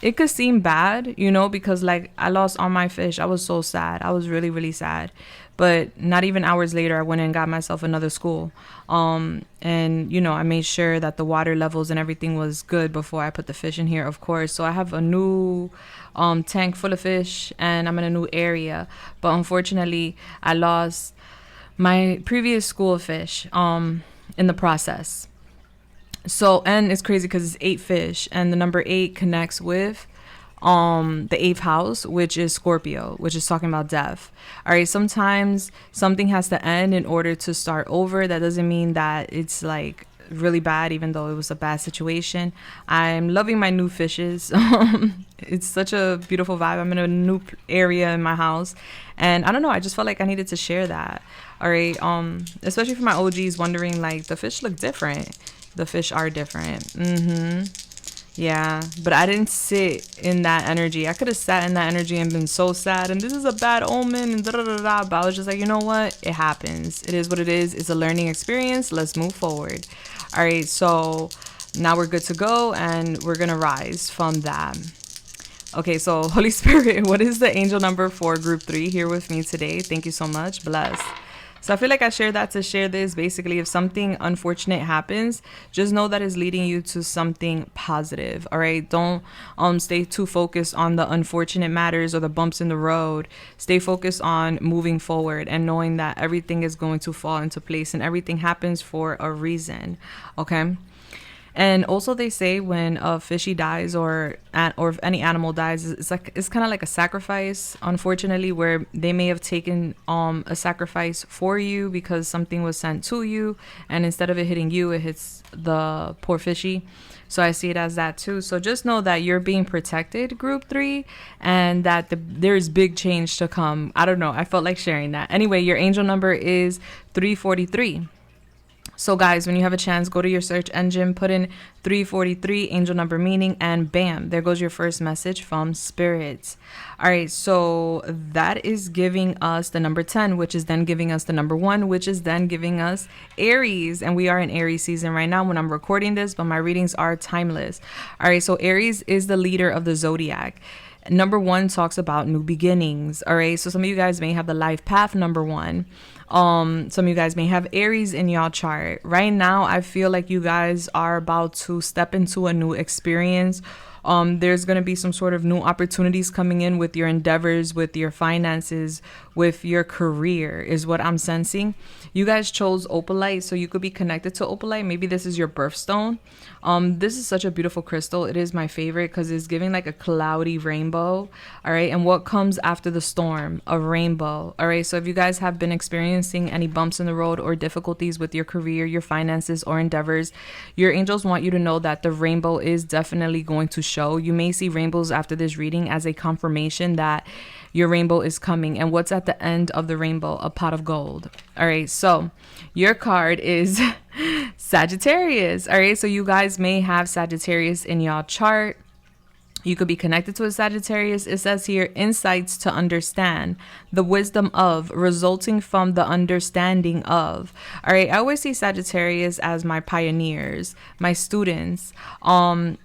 it could seem bad, you know, because like I lost all my fish. I was so sad. I was really, really sad. But not even hours later, I went and got myself another school. And, you know, I made sure that the water levels and everything was good before I put the fish in here, of course. So I have a new tank full of fish, and I'm in a new area. But unfortunately, I lost my previous school of fish in the process. So, and it's crazy because it's 8 fish, and the number 8 connects with the 8th house, which is Scorpio, which is talking about death. All right, sometimes something has to end in order to start over. That doesn't mean that it's like really bad, even though it was a bad situation. I'm loving my new fishes. It's such a beautiful vibe. I'm in a new area in my house, and I don't know, I just felt like I needed to share that. All right. Especially for my OGs wondering, like, the fish look different. The fish are different. Yeah, but I didn't sit in that energy. I could have sat in that energy and been so sad and this is a bad omen and da da da da. But I was just like, you know what? It happens. It is what it is. It's a learning experience. Let's move forward. All right, so now we're good to go and we're gonna rise from that. Okay, so Holy Spirit, what is the angel number for group 3 here with me today? Thank you so much. Bless. So I feel like I shared that to share this. Basically, if something unfortunate happens, just know that it's leading you to something positive. All right. Don't stay too focused on the unfortunate matters or the bumps in the road. Stay focused on moving forward and knowing that everything is going to fall into place and everything happens for a reason. Okay. And also they say when a fishy dies or if any animal dies, it's kind of like a sacrifice, unfortunately, where they may have taken a sacrifice for you because something was sent to you, and instead of it hitting you, it hits the poor fishy. So I see it as that too. So just know that you're being protected, group 3, and that there's big change to come. I don't know. I felt like sharing that. Anyway, your angel number is 343. So guys, when you have a chance, go to your search engine, put in 343, angel number meaning, and bam, there goes your first message from spirits. All right, so that is giving us the number 10, which is then giving us the number 1, which is then giving us Aries. And we are in Aries season right now when I'm recording this, but my readings are timeless. All right, so Aries is the leader of the zodiac. Number 1 talks about new beginnings. All right, so some of you guys may have the life path number 1. Some of you guys may have Aries in y'all chart. Right now, I feel like you guys are about to step into a new experience. There's going to be some sort of new opportunities coming in with your endeavors, with your finances, with your career is what I'm sensing. You guys chose opalite, so you could be connected to opalite. Maybe this is your birthstone. This is such a beautiful crystal. It is my favorite because it's giving like a cloudy rainbow. All right. And what comes after the storm? A rainbow. All right. So if you guys have been experiencing any bumps in the road or difficulties with your career, your finances, or endeavors, your angels want you to know that the rainbow is definitely going to show. You may see rainbows after this reading as a confirmation that your rainbow is coming. And what's at the end of the rainbow? A pot of gold. All right. So your card is Sagittarius. All right. So you guys may have Sagittarius in y'all chart. You could be connected to a Sagittarius. It says here, insights to understand, the wisdom of, resulting from the understanding of. All right. I always see Sagittarius as my pioneers, my students.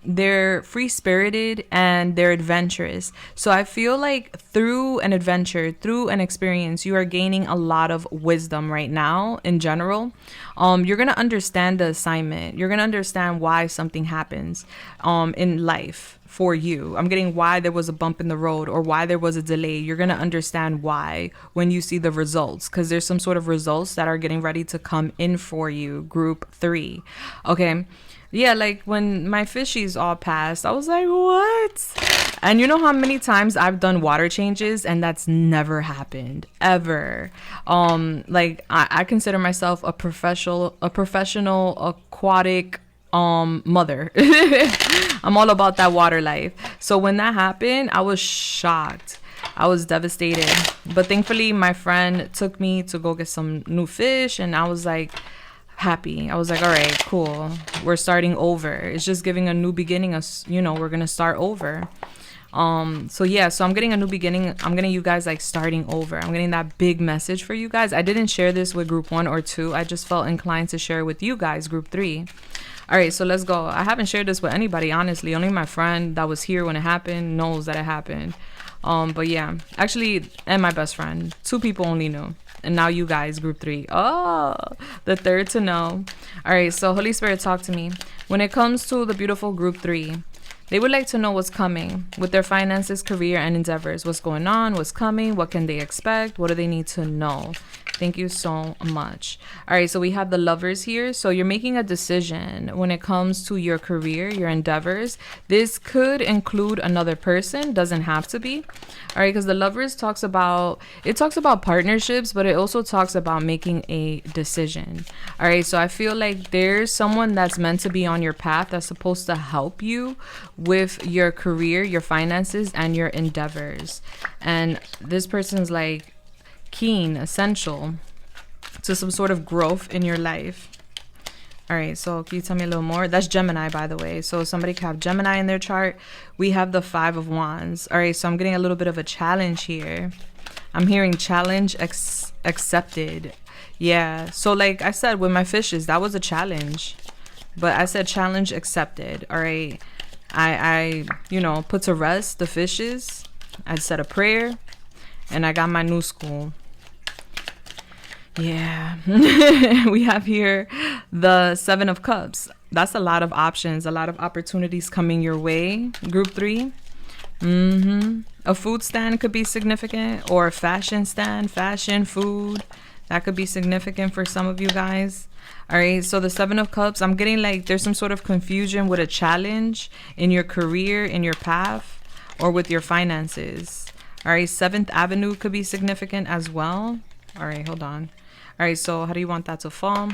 They're free-spirited and they're adventurous. So I feel like through an adventure, through an experience, you are gaining a lot of wisdom right now in general. You're going to understand the assignment. You're going to understand why something happens in life for you. I'm getting why there was a bump in the road or why there was a delay. You're going to understand why when you see the results, because there's some sort of results that are getting ready to come in for you, group 3. Okay. Yeah, like when my fishies all passed, I was like, what? And you know how many times I've done water changes and that's never happened ever. Like I consider myself a professional aquatic mother. I'm all about that water life. So when that happened, I was shocked. I was devastated. But thankfully, my friend took me to go get some new fish, and I was like happy. I was like, all right, cool. We're starting over. It's just giving a new beginning. We're gonna start over. So yeah, so I'm getting a new beginning. I'm getting you guys like starting over. I'm getting that big message for you guys. I didn't share this with group 1 or 2. I just felt inclined to share it with you guys, group 3. All right, so let's go. I haven't shared this with anybody, honestly. Only my friend that was here when it happened knows that it happened. But yeah, actually, and my best friend. 2 people only knew. And now you guys, group 3. Oh, the third to know. All right, so Holy Spirit, talk to me. When it comes to the beautiful group 3, they would like to know what's coming with their finances, career, and endeavors. What's going on? What's coming? What can they expect? What do they need to know? Thank you so much. All right, so we have the Lovers here. So you're making a decision when it comes to your career, your endeavors. This could include another person, doesn't have to be. All right, because the Lovers talks about partnerships, but it also talks about making a decision. All right, so I feel like there's someone that's meant to be on your path that's supposed to help you with your career, your finances, and your endeavors. And this person's like keen, essential to some sort of growth in your life. All right, so can you tell me a little more? That's Gemini, by the way. So somebody could have Gemini in their chart. We have the 5 of Wands. All right, so I'm getting a little bit of a challenge here. I'm hearing challenge accepted. Yeah, so like I said with my fishes, that was a challenge, but I said challenge accepted. All right, I you know, put to rest the fishes. I said a prayer, and I got my new school. Yeah. We have here the 7 of Cups. That's a lot of options, a lot of opportunities coming your way. Group 3. A food stand could be significant, or a fashion stand, fashion, food. That could be significant for some of you guys. All right, so the 7 of Cups, I'm getting like there's some sort of confusion with a challenge in your career, in your path, or with your finances. All right, 7th Avenue could be significant as well. All right, hold on. All right, so how do you want that to fall?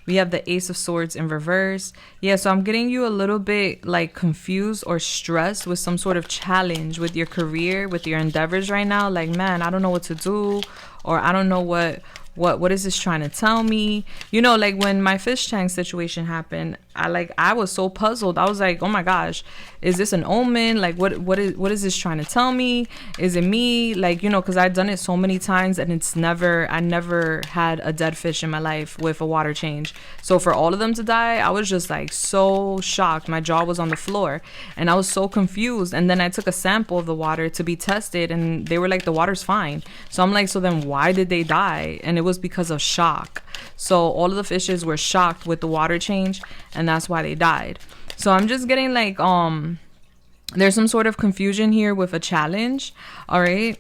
We have the Ace of Swords in reverse. Yeah, so I'm getting you a little bit like confused or stressed with some sort of challenge with your career, with your endeavors right now. Like, man, I don't know what to do, or I don't know what is this trying to tell me? You know, like when my fish tank situation happened, I was so puzzled. I was like, oh my gosh, is this an omen? Like, what is this trying to tell me? Is it me? Like, you know, because I've done it so many times, and I never had a dead fish in my life with a water change. So for all of them to die, I was just like so shocked. My jaw was on the floor, and I was so confused. And then I took a sample of the water to be tested, and they were like, the water's fine. So I'm like, so then why did they die? And it was because of shock. So all of the fishes were shocked with the water change, and that's why they died. So I'm just getting like there's some sort of confusion here with a challenge. All right,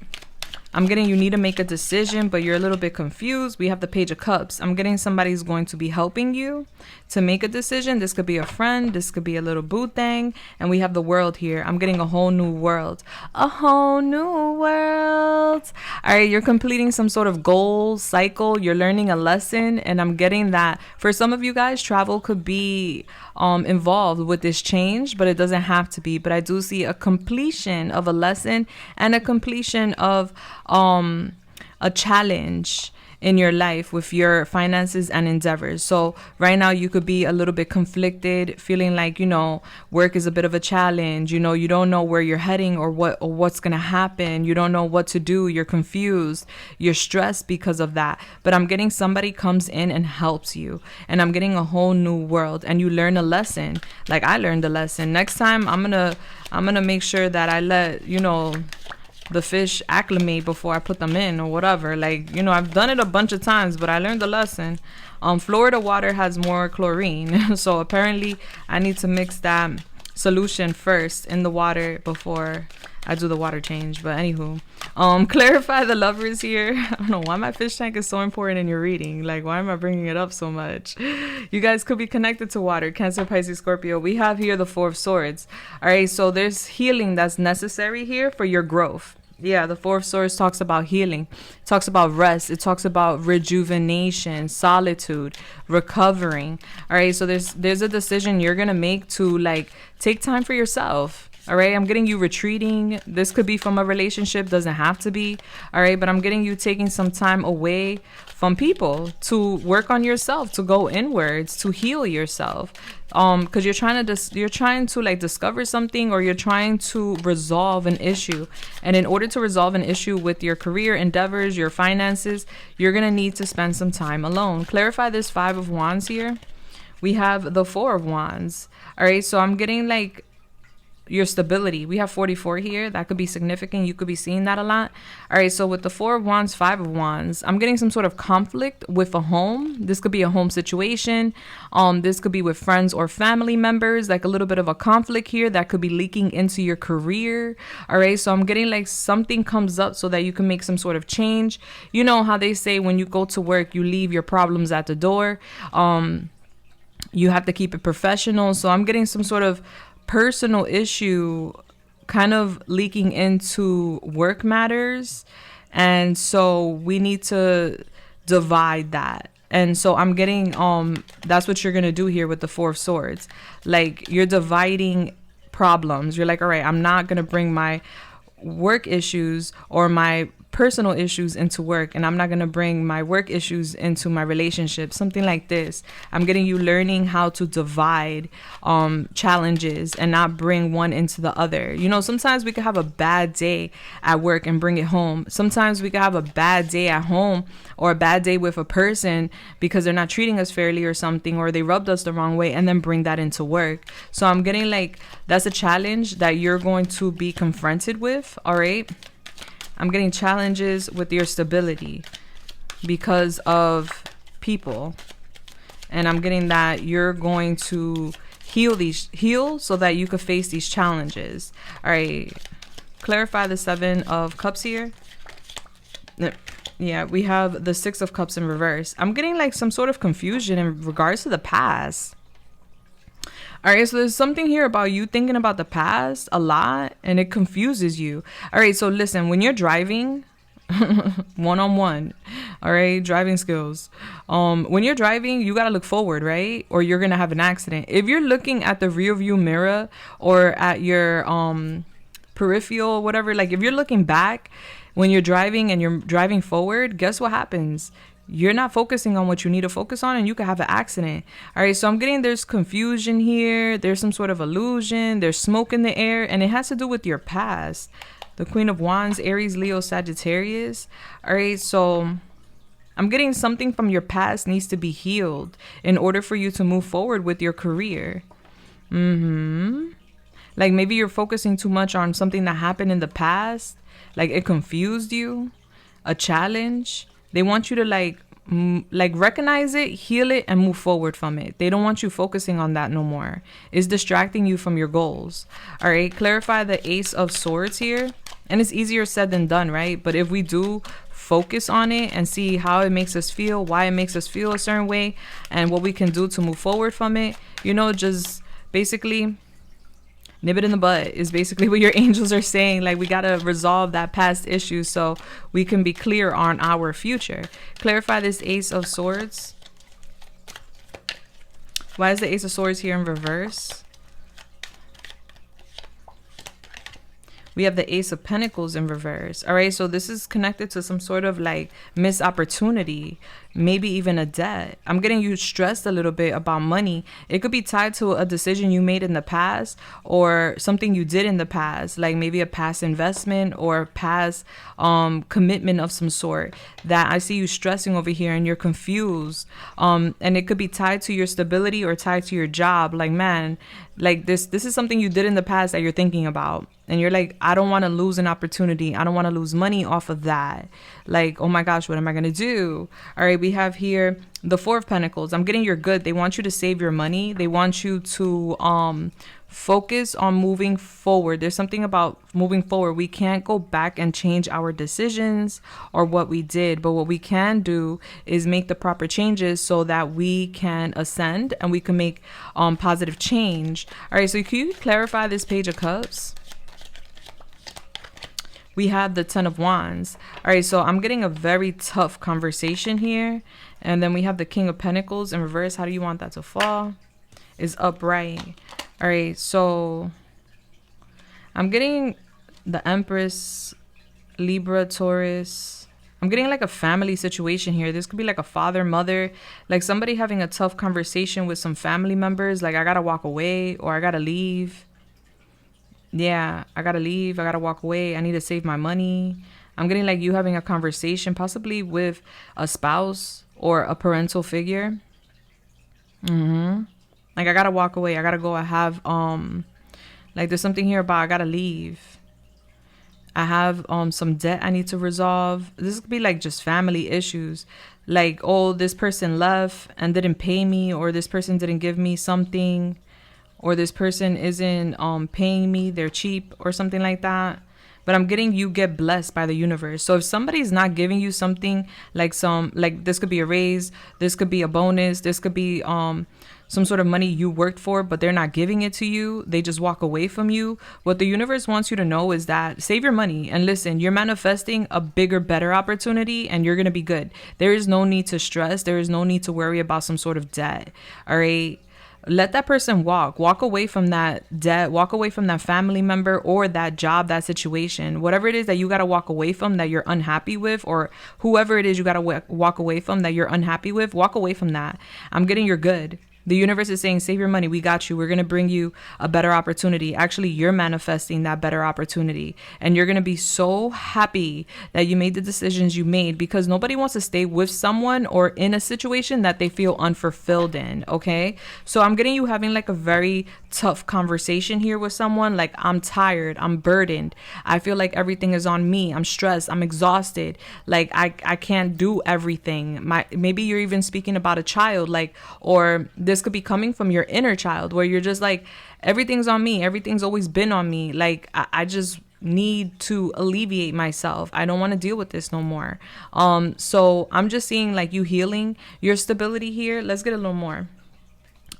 I'm getting you need to make a decision, but you're a little bit confused. We have the Page of Cups. I'm getting somebody's going to be helping you to make a decision. This could be a friend. This could be a little boo thing. And we have the World here. I'm getting a whole new world. A whole new world. All right, you're completing some sort of goal cycle. You're learning a lesson. And I'm getting that for some of you guys, travel could be involved with this change, but it doesn't have to be. But I do see a completion of a lesson and a completion of a challenge in your life with your finances and endeavors. So right now you could be a little bit conflicted, feeling like, you know, work is a bit of a challenge. You know, you don't know where you're heading or what's going to happen. You don't know what to do. You're confused. You're stressed because of that. But I'm getting somebody comes in and helps you. And I'm getting a whole new world, and you learn a lesson. Like I learned a lesson. Next time I'm going to make sure that I let, you know, the fish acclimate before I put them in or whatever. Like, you know, I've done it a bunch of times, but I learned the lesson. Florida water has more chlorine. So apparently I need to mix that solution first in the water before I do the water change. But anywho, clarify the Lovers here. I don't know why my fish tank is so important in your reading. Like, why am I bringing it up so much? You guys could be connected to water. Cancer, Pisces, Scorpio. We have here the 4 of Swords. All right, so there's healing that's necessary here for your growth. Yeah, the 4 of Swords talks about healing. It talks about rest. It talks about rejuvenation, solitude, recovering. All right, so there's a decision you're going to make to like take time for yourself. All right, I'm getting you retreating. This could be from a relationship, doesn't have to be. All right, but I'm getting you taking some time away from people to work on yourself, to go inwards, to heal yourself. Because you're trying to like discover something, or you're trying to resolve an issue. And in order to resolve an issue with your career endeavors, your finances, you're gonna need to spend some time alone. Clarify this 5 of Wands here. We have the 4 of Wands. All right, so I'm getting like your stability. We have 44 here. That could be significant. You could be seeing that a lot. All right, so with the 4 of Wands, 5 of Wands, I'm getting some sort of conflict with a home. This could be a home situation. This could be with friends or family members, like a little bit of a conflict here that could be leaking into your career. All right, so I'm getting like something comes up so that you can make some sort of change. You know how they say when you go to work, you leave your problems at the door. You have to keep it professional. So I'm getting some sort of personal issue kind of leaking into work matters, and so we need to divide that. And so I'm getting that's what you're gonna do here with the 4 of Swords. Like, you're dividing problems. You're like, all right, I'm not gonna bring my work issues or my personal issues into work, and I'm not going to bring my work issues into my relationship, something like this. I'm getting you learning how to divide challenges and not bring one into the other. You know, sometimes we could have a bad day at work and bring it home. Sometimes we could have a bad day at home or a bad day with a person because they're not treating us fairly or something, or they rubbed us the wrong way, and then bring that into work. So I'm getting like that's a challenge that you're going to be confronted with. All right, I'm getting challenges with your stability because of people. And I'm getting that you're going to heal so that you could face these challenges. All right. Clarify the 7 of Cups here. Yeah, we have the 6 of Cups in reverse. I'm getting like some sort of confusion in regards to the past. All right, so there's something here about you thinking about the past a lot, and it confuses you. All right, so listen, when you're driving, one-on-one, all right, driving skills. When you're driving, you got to look forward, right? Or you're going to have an accident. If you're looking at the rear view mirror or at your peripheral, whatever, like if you're looking back when you're driving and you're driving forward, guess what happens? You're not focusing on what you need to focus on, and you could have an accident. All right, so I'm getting there's confusion here. There's some sort of illusion. There's smoke in the air, and it has to do with your past. The Queen of Wands, Aries, Leo, Sagittarius. All right, so I'm getting something from your past needs to be healed in order for you to move forward with your career. Like maybe you're focusing too much on something that happened in the past. Like it confused you, a challenge. They want you to like recognize it, heal it, and move forward from it. They don't want you focusing on that no more. It's distracting you from your goals. All right, clarify the Ace of Swords here. And it's easier said than done, right? But if we do focus on it and see how it makes us feel, why it makes us feel a certain way, and what we can do to move forward from it, you know, just basically nip it in the butt is basically what your angels are saying. Like, we got to resolve that past issue so we can be clear on our future. Clarify this Ace of Swords. Why is the Ace of Swords here in reverse? We have the Ace of Pentacles in reverse. All right, so this is connected to some sort of like missed opportunity, maybe even a debt. I'm getting you stressed a little bit about money. It could be tied to a decision you made in the past or something you did in the past, like maybe a past investment or past commitment of some sort that I see you stressing over here, and you're confused. And it could be tied to your stability or tied to your job. Like, man, like this is something you did in the past that you're thinking about. And you're like, I don't want to lose an opportunity. I don't want to lose money off of that. Like, oh my gosh, what am I going to do? All right, we have here the 4 of Pentacles. I'm getting you're good. They want you to save your money. They want you to focus on moving forward. There's something about moving forward. We can't go back and change our decisions or what we did. But what we can do is make the proper changes so that we can ascend and we can make positive change. All right, so can you clarify this Page of Cups? We have the 10 of Wands. All right, so I'm getting a very tough conversation here. And then we have the King of Pentacles in reverse. How do you want that to fall? Is upright. All right, so I'm getting the Empress, Libra, Taurus. I'm getting like a family situation here. This could be like a father, mother, like somebody having a tough conversation with some family members. Like, I got to walk away or I got to leave. Yeah, I gotta leave. I gotta walk away. I need to save my money. I'm getting like you having a conversation, possibly with a spouse or a parental figure. Like, I gotta walk away. I gotta go and have Like there's something here about I gotta leave. I have some debt I need to resolve. This could be like just family issues. Like, oh, this person left and didn't pay me, or this person didn't give me something, or this person isn't paying me, they're cheap or something like that. But I'm getting you get blessed by the universe. So if somebody's not giving you something, like this could be a raise, this could be a bonus, this could be some sort of money you worked for, but they're not giving it to you, they just walk away from you. What the universe wants you to know is that save your money and listen, you're manifesting a bigger, better opportunity, and you're going to be good. There is no need to stress. There is no need to worry about some sort of debt. All right. Let that person walk away from that debt, walk away from that family member or that job, that situation, whatever it is that you got to walk away from that you're unhappy with, or whoever it is you got to walk away from that you're unhappy with, walk away from that. I'm getting you're good. The universe is saying, save your money. We got you. We're going to bring you a better opportunity. Actually, you're manifesting that better opportunity. And you're going to be so happy that you made the decisions you made, because nobody wants to stay with someone or in a situation that they feel unfulfilled in. Okay. So I'm getting you having like a very tough conversation here with someone. Like, I'm tired. I'm burdened. I feel like everything is on me. I'm stressed. I'm exhausted. Like I can't do everything. Maybe you're even speaking about a child, like, or this could be coming from your inner child where you're just like, everything's on me. Everything's always been on me. Like, I just need to alleviate myself. I don't want to deal with this no more. So I'm just seeing like you healing your stability here. Let's get a little more.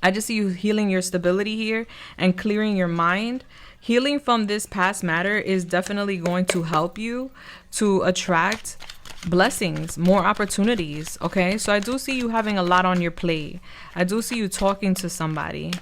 I just see you healing your stability here and clearing your mind. Healing from this past matter is definitely going to help you to attract blessings, more opportunities. Okay, so I do see you having a lot on your plate. I do see you talking to somebody,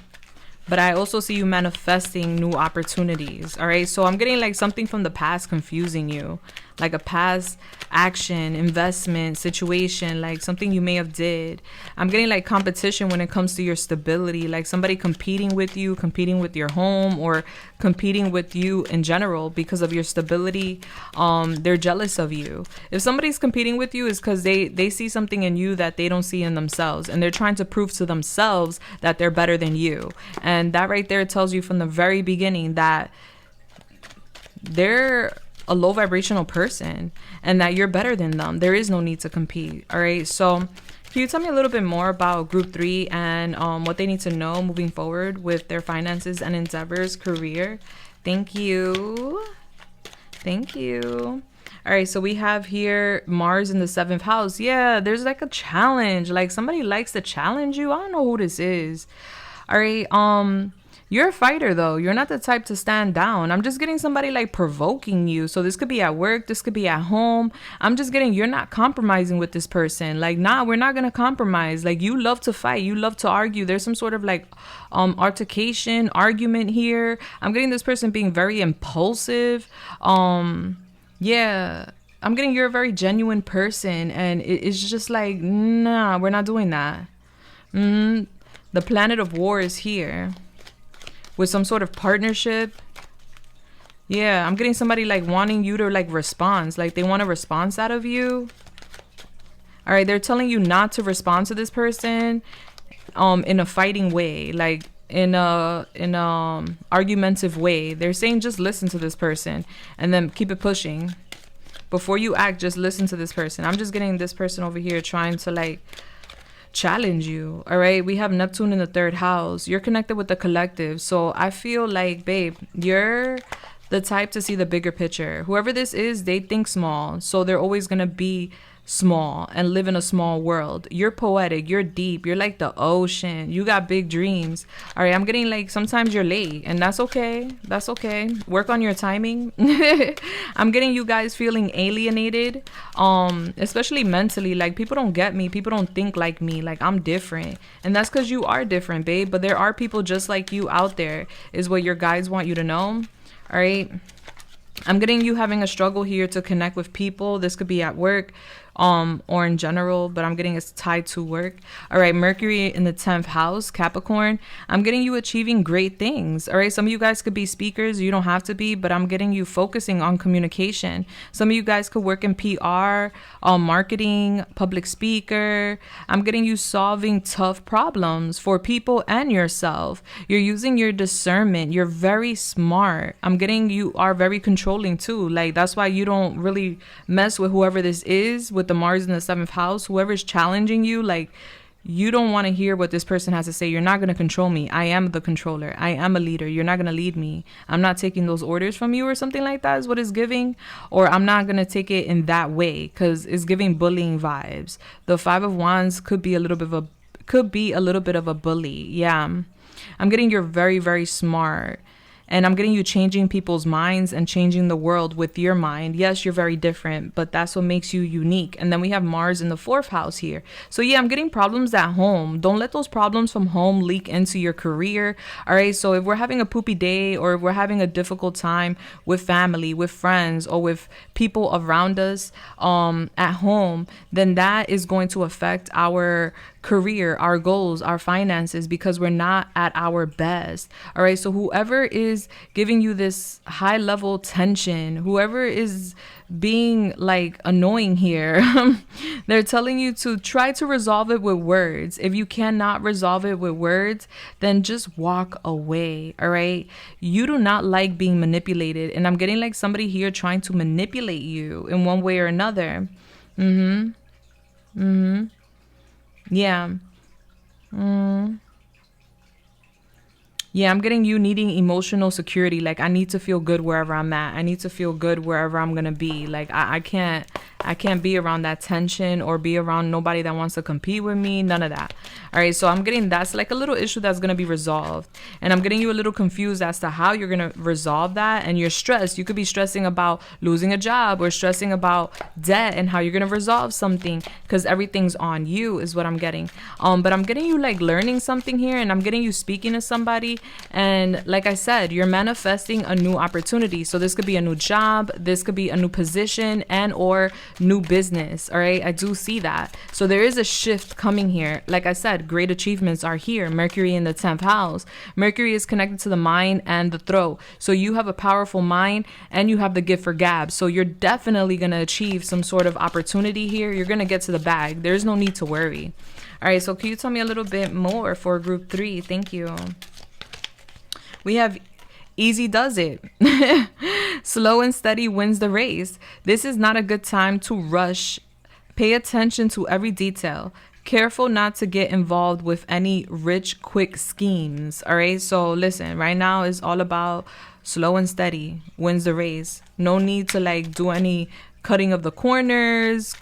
but I also see you manifesting new opportunities. All right, so I'm getting like something from the past confusing you, like a past action, investment, situation, like something you may have did. I'm getting like competition when it comes to your stability, like somebody competing with you, competing with your home, or competing with you in general because of your stability. They're jealous of you. If somebody's competing with you, it's because they see something in you that they don't see in themselves, and they're trying to prove to themselves that they're better than you. And that right there tells you from the very beginning that they're a low vibrational person and that you're better than them. There is no need to compete. All right, so can you tell me a little bit more about group 3 and what they need to know moving forward with their finances and endeavors, career? Thank you. All right, so we have here Mars in the 7th house. Yeah, there's like a challenge, like somebody likes to challenge you. I don't know who this is. All right, you're a fighter though. You're not the type to stand down. I'm just getting somebody like provoking you. So this could be at work. This could be at home. I'm just getting, you're not compromising with this person. Like, nah, we're not going to compromise. Like, you love to fight. You love to argue. There's some sort of like altercation, argument here. I'm getting this person being very impulsive. Yeah, I'm getting you're a very genuine person. And it's just like, nah, we're not doing that. The planet of war is here. With some sort of partnership. Yeah, I'm getting somebody like wanting you to like respond. Like they want a response out of you. All right, they're telling you not to respond to this person in a fighting way, like in a argumentative way. They're saying just listen to this person and then keep it pushing. Before you act, just listen to this person. I'm just getting this person over here trying to like challenge you. All right, we have Neptune in the 3rd house. You're connected with the collective, so I feel like, babe, you're the type to see the bigger picture. Whoever this is, they think small, so they're always gonna be small and live in a small world. You're poetic, you're deep, you're like the ocean, you got big dreams. All right, I'm getting like sometimes you're late, and that's okay. Work on your timing. I'm getting you guys feeling alienated, especially mentally. Like, people don't get me, people don't think like me, like I'm different. And that's because you are different, babe, but there are people just like you out there, is what your guides want you to know. All right, I'm getting you having a struggle here to connect with people. This could be at work. or in general, but I'm getting it's tied to work. All right, Mercury in the 10th house, Capricorn. I'm getting you achieving great things. All right, some of you guys could be speakers. You don't have to be, but I'm getting you focusing on communication. Some of you guys could work in PR, marketing, public speaker. I'm getting you solving tough problems for people and yourself. You're using your discernment. You're very smart. I'm getting you are very controlling too. Like, that's why you don't really mess with whoever this is with the Mars in the 7th house. Whoever's challenging you, like, you don't want to hear what this person has to say. You're not going to control me. I am the controller. I am a leader. You're not going to lead me. I'm not taking those orders from you or something like that is what it's giving. Or I'm not going to take it in that way because it's giving bullying vibes. The 5 of Wands could be a little bit of a bully. Yeah. I'm getting you're very, very smart. And I'm getting you changing people's minds and changing the world with your mind. Yes, you're very different, but that's what makes you unique. And then we have Mars in the 4th house here. So yeah, I'm getting problems at home. Don't let those problems from home leak into your career. All right. So if we're having a poopy day or if we're having a difficult time with family, with friends, or with people around us at home, then that is going to affect our career, our goals, our finances, because we're not at our best. All right. So whoever is giving you this high level tension, whoever is being like annoying here, they're telling you to try to resolve it with words. If you cannot resolve it with words, then just walk away. All right. You do not like being manipulated. And I'm getting like somebody here trying to manipulate you in one way or another. Yeah. Yeah, I'm getting you needing emotional security. Like, I need to feel good wherever I'm at. I need to feel good wherever I'm going to be. Like, I can't be around that tension or be around nobody that wants to compete with me. None of that. All right. So I'm getting that's like a little issue that's going to be resolved. And I'm getting you a little confused as to how you're going to resolve that. And you're stressed. You could be stressing about losing a job or stressing about debt and how you're going to resolve something because everything's on you is what I'm getting. But I'm getting you like learning something here, and I'm getting you speaking to somebody. And like I said, you're manifesting a new opportunity. So this could be a new job. This could be a new position and or new business. All right. I do see that. So there is a shift coming here. Like I said, great achievements are here. Mercury in the 10th house. Mercury is connected to the mind and the throat. So you have a powerful mind and you have the gift for gab. So you're definitely going to achieve some sort of opportunity here. You're going to get to the bag. There's no need to worry. All right. So can you tell me a little bit more for group 3? Thank you. We have easy does it. Slow and steady wins the race. This is not a good time to rush. Pay attention to every detail. Careful not to get involved with any rich, quick schemes. All right. So listen, right now is all about slow and steady wins the race. No need to like do any cutting of the corners,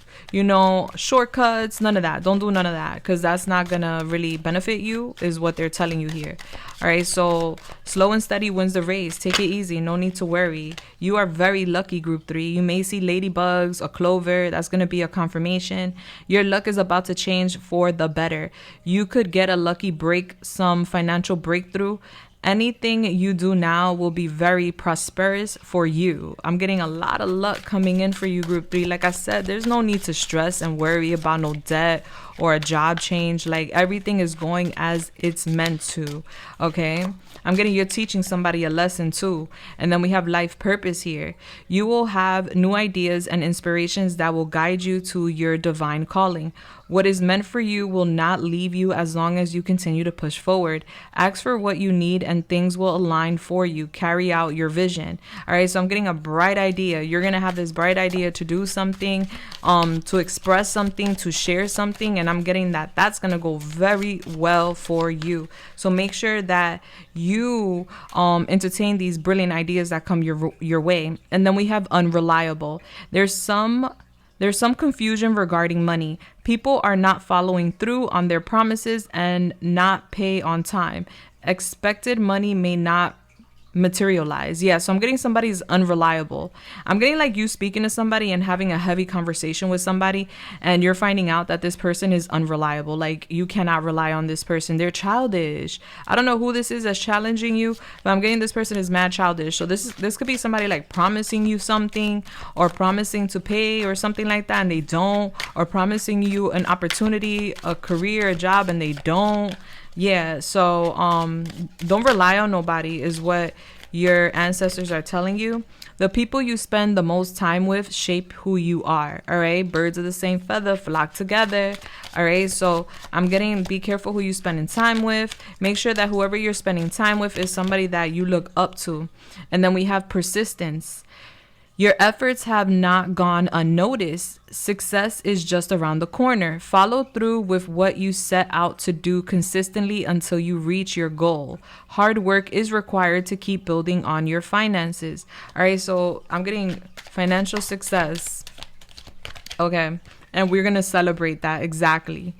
shortcuts, none of that. Don't do none of that because that's not going to really benefit you is what they're telling you here. All right. So slow and steady wins the race. Take it easy. No need to worry. You are very lucky, group 3. You may see ladybugs, a clover. That's going to be a confirmation. Your luck is about to change for the better. You could get a lucky break, some financial breakthrough. Anything you do now will be very prosperous for you. I'm getting a lot of luck coming in for you, group 3. Like I said, there's no need to stress and worry about no debt or a job change. Like everything is going as it's meant to. Okay. I'm getting you're teaching somebody a lesson too. And then we have life purpose here. You will have new ideas and inspirations that will guide you to your divine calling. What is meant for you will not leave you as long as you continue to push forward. Ask for what you need and things will align for you. Carry out your vision. All right. So I'm getting a bright idea. You're going to have this bright idea to do something, to express something, to share something. And I'm getting that that's going to go very well for you. So make sure that you entertain these brilliant ideas that come your way. And then we have unreliable. There's some confusion regarding money. People are not following through on their promises and not pay on time. Expected money may not materialize. Yeah, so I'm getting somebody's unreliable. I'm getting like you speaking to somebody and having a heavy conversation with somebody, and you're finding out that this person is unreliable. Like, you cannot rely on this person. They're childish. I don't know who this is that's challenging you, but I'm getting this person is mad childish. So this could be somebody like promising you something, or promising to pay or something like that, and they don't, or promising you an opportunity, a career, a job, and they don't. Yeah, so don't rely on nobody is what your ancestors are telling you. The people you spend the most time with shape who you are. All right, birds of the same feather flock together. All right, so I'm getting, be careful who you spending time with. Make sure that whoever you're spending time with is somebody that you look up to. And then we have persistence. Your efforts have not gone unnoticed. Success is just around the corner. Follow through with what you set out to do consistently until you reach your goal. Hard work is required to keep building on your finances. All right, so I'm getting financial success. Okay, and we're going to celebrate that. Exactly.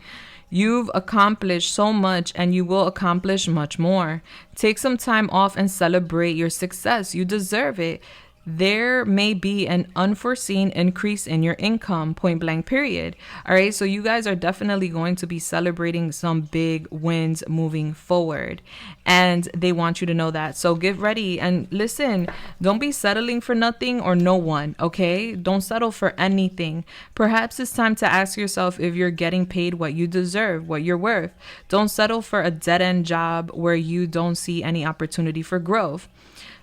You've accomplished so much, and you will accomplish much more. Take some time off and celebrate your success. You deserve it. There may be an unforeseen increase in your income, point blank, period. All right, so you guys are definitely going to be celebrating some big wins moving forward, and they want you to know that. So get ready and listen. Don't be settling for nothing or no one, okay? Don't settle for anything. Perhaps it's time to ask yourself if you're getting paid what you deserve, what you're worth. Don't settle for a dead-end job where you don't see any opportunity for growth.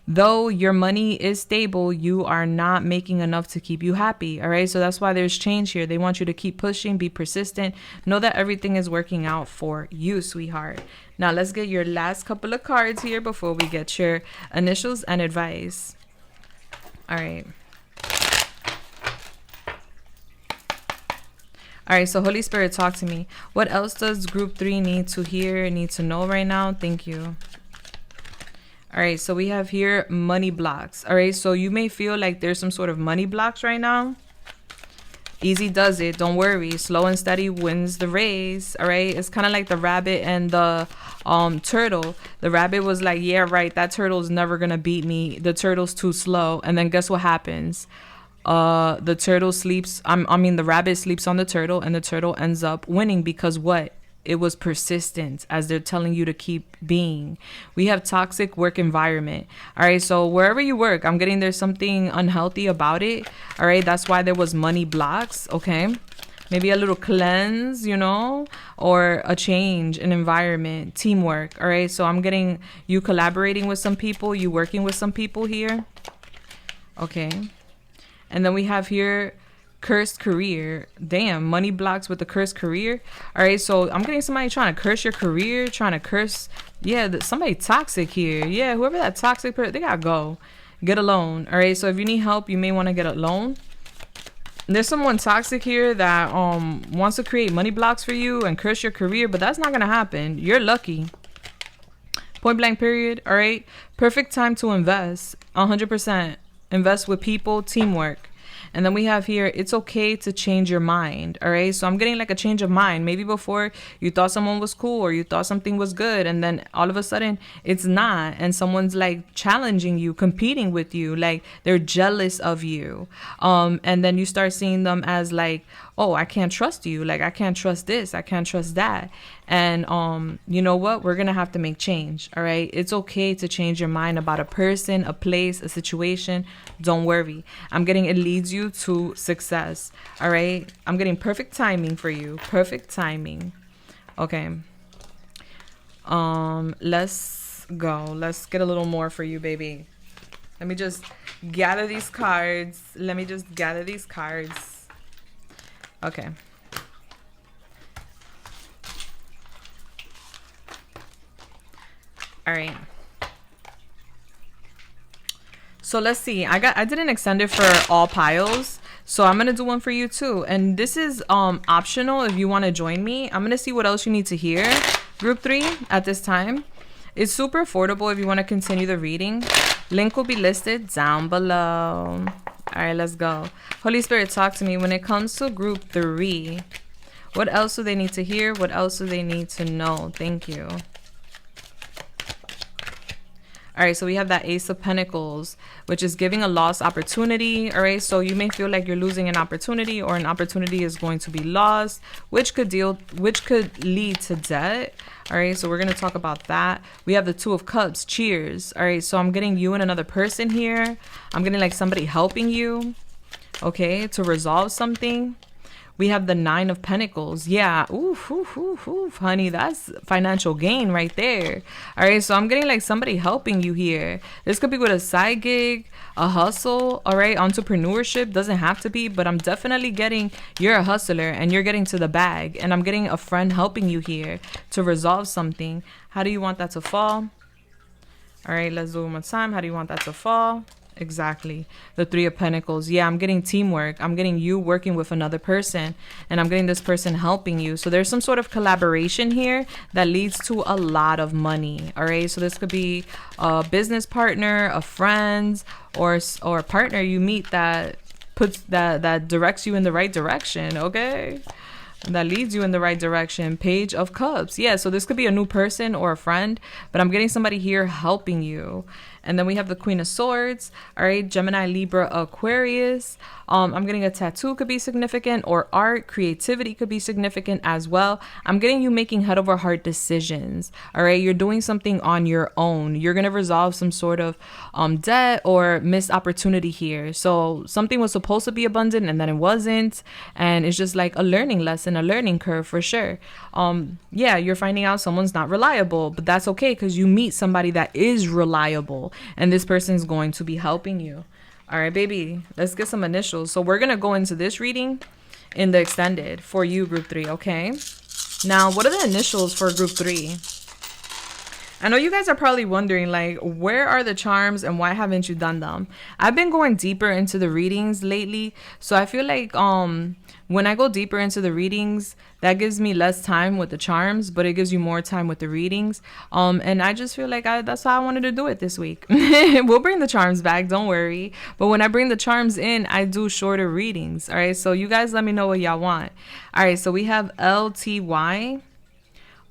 Though your money is stable, you are not making enough to keep you happy. All right. So that's why there's change here. They want you to keep pushing, be persistent. Know that everything is working out for you, sweetheart. Now let's get your last couple of cards here before we get your initials and advice. All right. All right. So Holy Spirit, talk to me. What else does group 3 need to hear, need to know right now? Thank you. All right, so we have here money blocks. All right, so you may feel like there's some sort of money blocks right now. Easy does it. Don't worry. Slow and steady wins the race. All right, it's kind of like the rabbit and the turtle. The rabbit was like, yeah, right, that turtle's never gonna beat me. The turtle's too slow. And then guess what happens? The turtle sleeps. The rabbit sleeps on the turtle, and the turtle ends up winning because what? It was persistent, as they're telling you to keep being. We have toxic work environment. All right, so wherever you work, I'm getting there's something unhealthy about it. All right, that's why there was money blocks. Okay, maybe a little cleanse, or a change in environment, teamwork. All right, so I'm getting you collaborating with some people, you working with some people here. Okay, and then we have here cursed career. Damn, money blocks with the cursed career. All right, so I'm getting somebody trying to curse your career, trying to curse, somebody toxic here. Yeah, whoever that toxic person, they gotta go. Get a loan. All right, so if you need help, you may want to get a loan. There's someone toxic here that wants to create money blocks for you and curse your career, but that's not gonna happen. You're lucky. Point blank, period. All right, perfect time to invest. 100%. Invest with people, teamwork. And then we have here, it's okay to change your mind. All right. So I'm getting like a change of mind. Maybe before you thought someone was cool or you thought something was good, and then all of a sudden it's not. And someone's like challenging you, competing with you, like they're jealous of you. And then you start seeing them as like, oh, I can't trust you. Like, I can't trust this. I can't trust that. And you know what? We're going to have to make change. All right. It's okay to change your mind about a person, a place, a situation. Don't worry. I'm getting it leads you to success. All right. I'm getting perfect timing for you. Perfect timing. Okay. Let's go. Let's get a little more for you, baby. Let me just gather these cards. Okay. All right. So let's see. I didn't extend it for all piles, so I'm gonna do one for you too. And this is optional if you want to join me. I'm gonna see what else you need to hear. Group 3 at this time. It's super affordable if you want to continue the reading. Link will be listed down below. All right, let's go. Holy Spirit, talk to me when it comes to group 3. What else do they need to hear? What else do they need to know? Thank you. All right, so we have that Ace of Pentacles, which is giving a lost opportunity. All right, so you may feel like you're losing an opportunity, or an opportunity is going to be lost, which could lead to debt. All right, so we're going to talk about that. We have the Two of Cups. Cheers. All right, so I'm getting you and another person here. I'm getting like somebody helping you, okay, to resolve something. We have the Nine of Pentacles. Yeah. Oof, oof, oof, oof, honey. That's financial gain right there. All right. So I'm getting like somebody helping you here. This could be with a side gig, a hustle. All right. Entrepreneurship doesn't have to be, but I'm definitely getting you're a hustler and you're getting to the bag. And I'm getting a friend helping you here to resolve something. How do you want that to fall? All right. Let's do it one more time. How do you want that to fall? Exactly. The Three of Pentacles. Yeah, I'm getting teamwork. I'm getting you working with another person, and I'm getting this person helping you. So there's some sort of collaboration here that leads to a lot of money. All right. So this could be a business partner, a friend, or a partner you meet that puts that directs you in the right direction. Okay. That leads you in the right direction. Page of Cups. Yeah, so this could be a new person or a friend, but I'm getting somebody here helping you. And then we have the Queen of Swords. All right, Gemini, Libra, Aquarius. I'm getting a tattoo could be significant, or art, creativity could be significant as well. I'm getting you making head over heart decisions. All right, you're doing something on your own. You're going to resolve some sort of debt or missed opportunity here. So something was supposed to be abundant and then it wasn't. And it's just like a learning lesson, a learning curve for sure. Yeah, you're finding out someone's not reliable, but that's okay because you meet somebody that is reliable, and this person is going to be helping you. All right, baby, let's get some initials. So we're going to go into this reading in the extended for you, group 3, okay? Now, what are the initials for group 3? I know you guys are probably wondering, like, where are the charms and why haven't you done them? I've been going deeper into the readings lately, so I feel like when I go deeper into the readings, that gives me less time with the charms, but it gives you more time with the readings. And I just feel like that's how I wanted to do it this week. We'll bring the charms back, don't worry. But when I bring the charms in, I do shorter readings. All right, so you guys let me know what y'all want. All right, so we have LTY,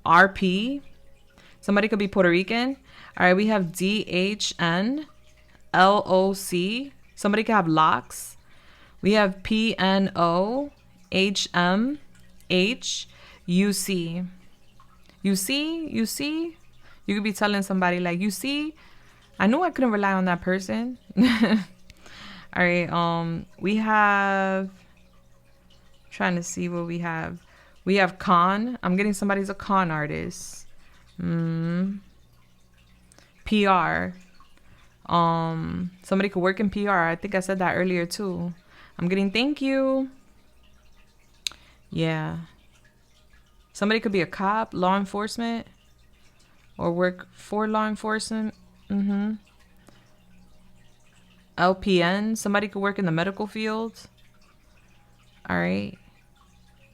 RP. Somebody could be Puerto Rican. All right, we have DHN, LOC. Somebody could have locks. We have PNO, HM, H, UC. You see? You could be telling somebody like, you see? I knew I couldn't rely on that person. All right, we have, trying to see what we have. We have con. I'm getting somebody's a con artist. PR. Somebody could work in PR. I think I said that earlier too. I'm getting thank you. Yeah. Somebody could be a cop, law enforcement, or work for law enforcement. LPN. Somebody could work in the medical field. All right.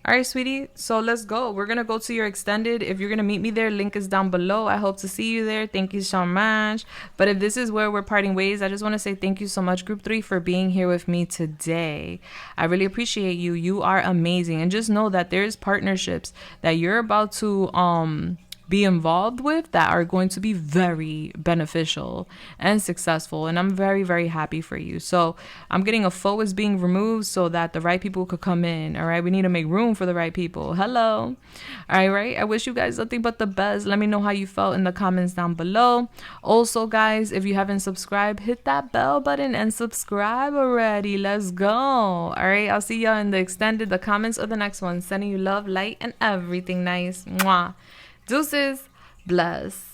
All right, sweetie. So let's go. We're going to go to your extended. If you're going to meet me there, link is down below. I hope to see you there. Thank you so much. But if this is where we're parting ways, I just want to say thank you so much, group 3, for being here with me today. I really appreciate you. You are amazing. And just know that there's partnerships that you're about to be involved with that are going to be very beneficial and successful, and I'm very, very happy for you. So I'm getting a foe is being removed so that the right people could come in. All right, we need to make room for the right people. Hello. All right, I wish you guys nothing but the best. Let me know how you felt in the comments down below. Also, guys, if you haven't subscribed, hit that bell button and subscribe already. Let's go. All right, I'll see y'all in the extended, the comments of the next one. Sending you love, light, and everything nice. Mwah. Deuces, bless.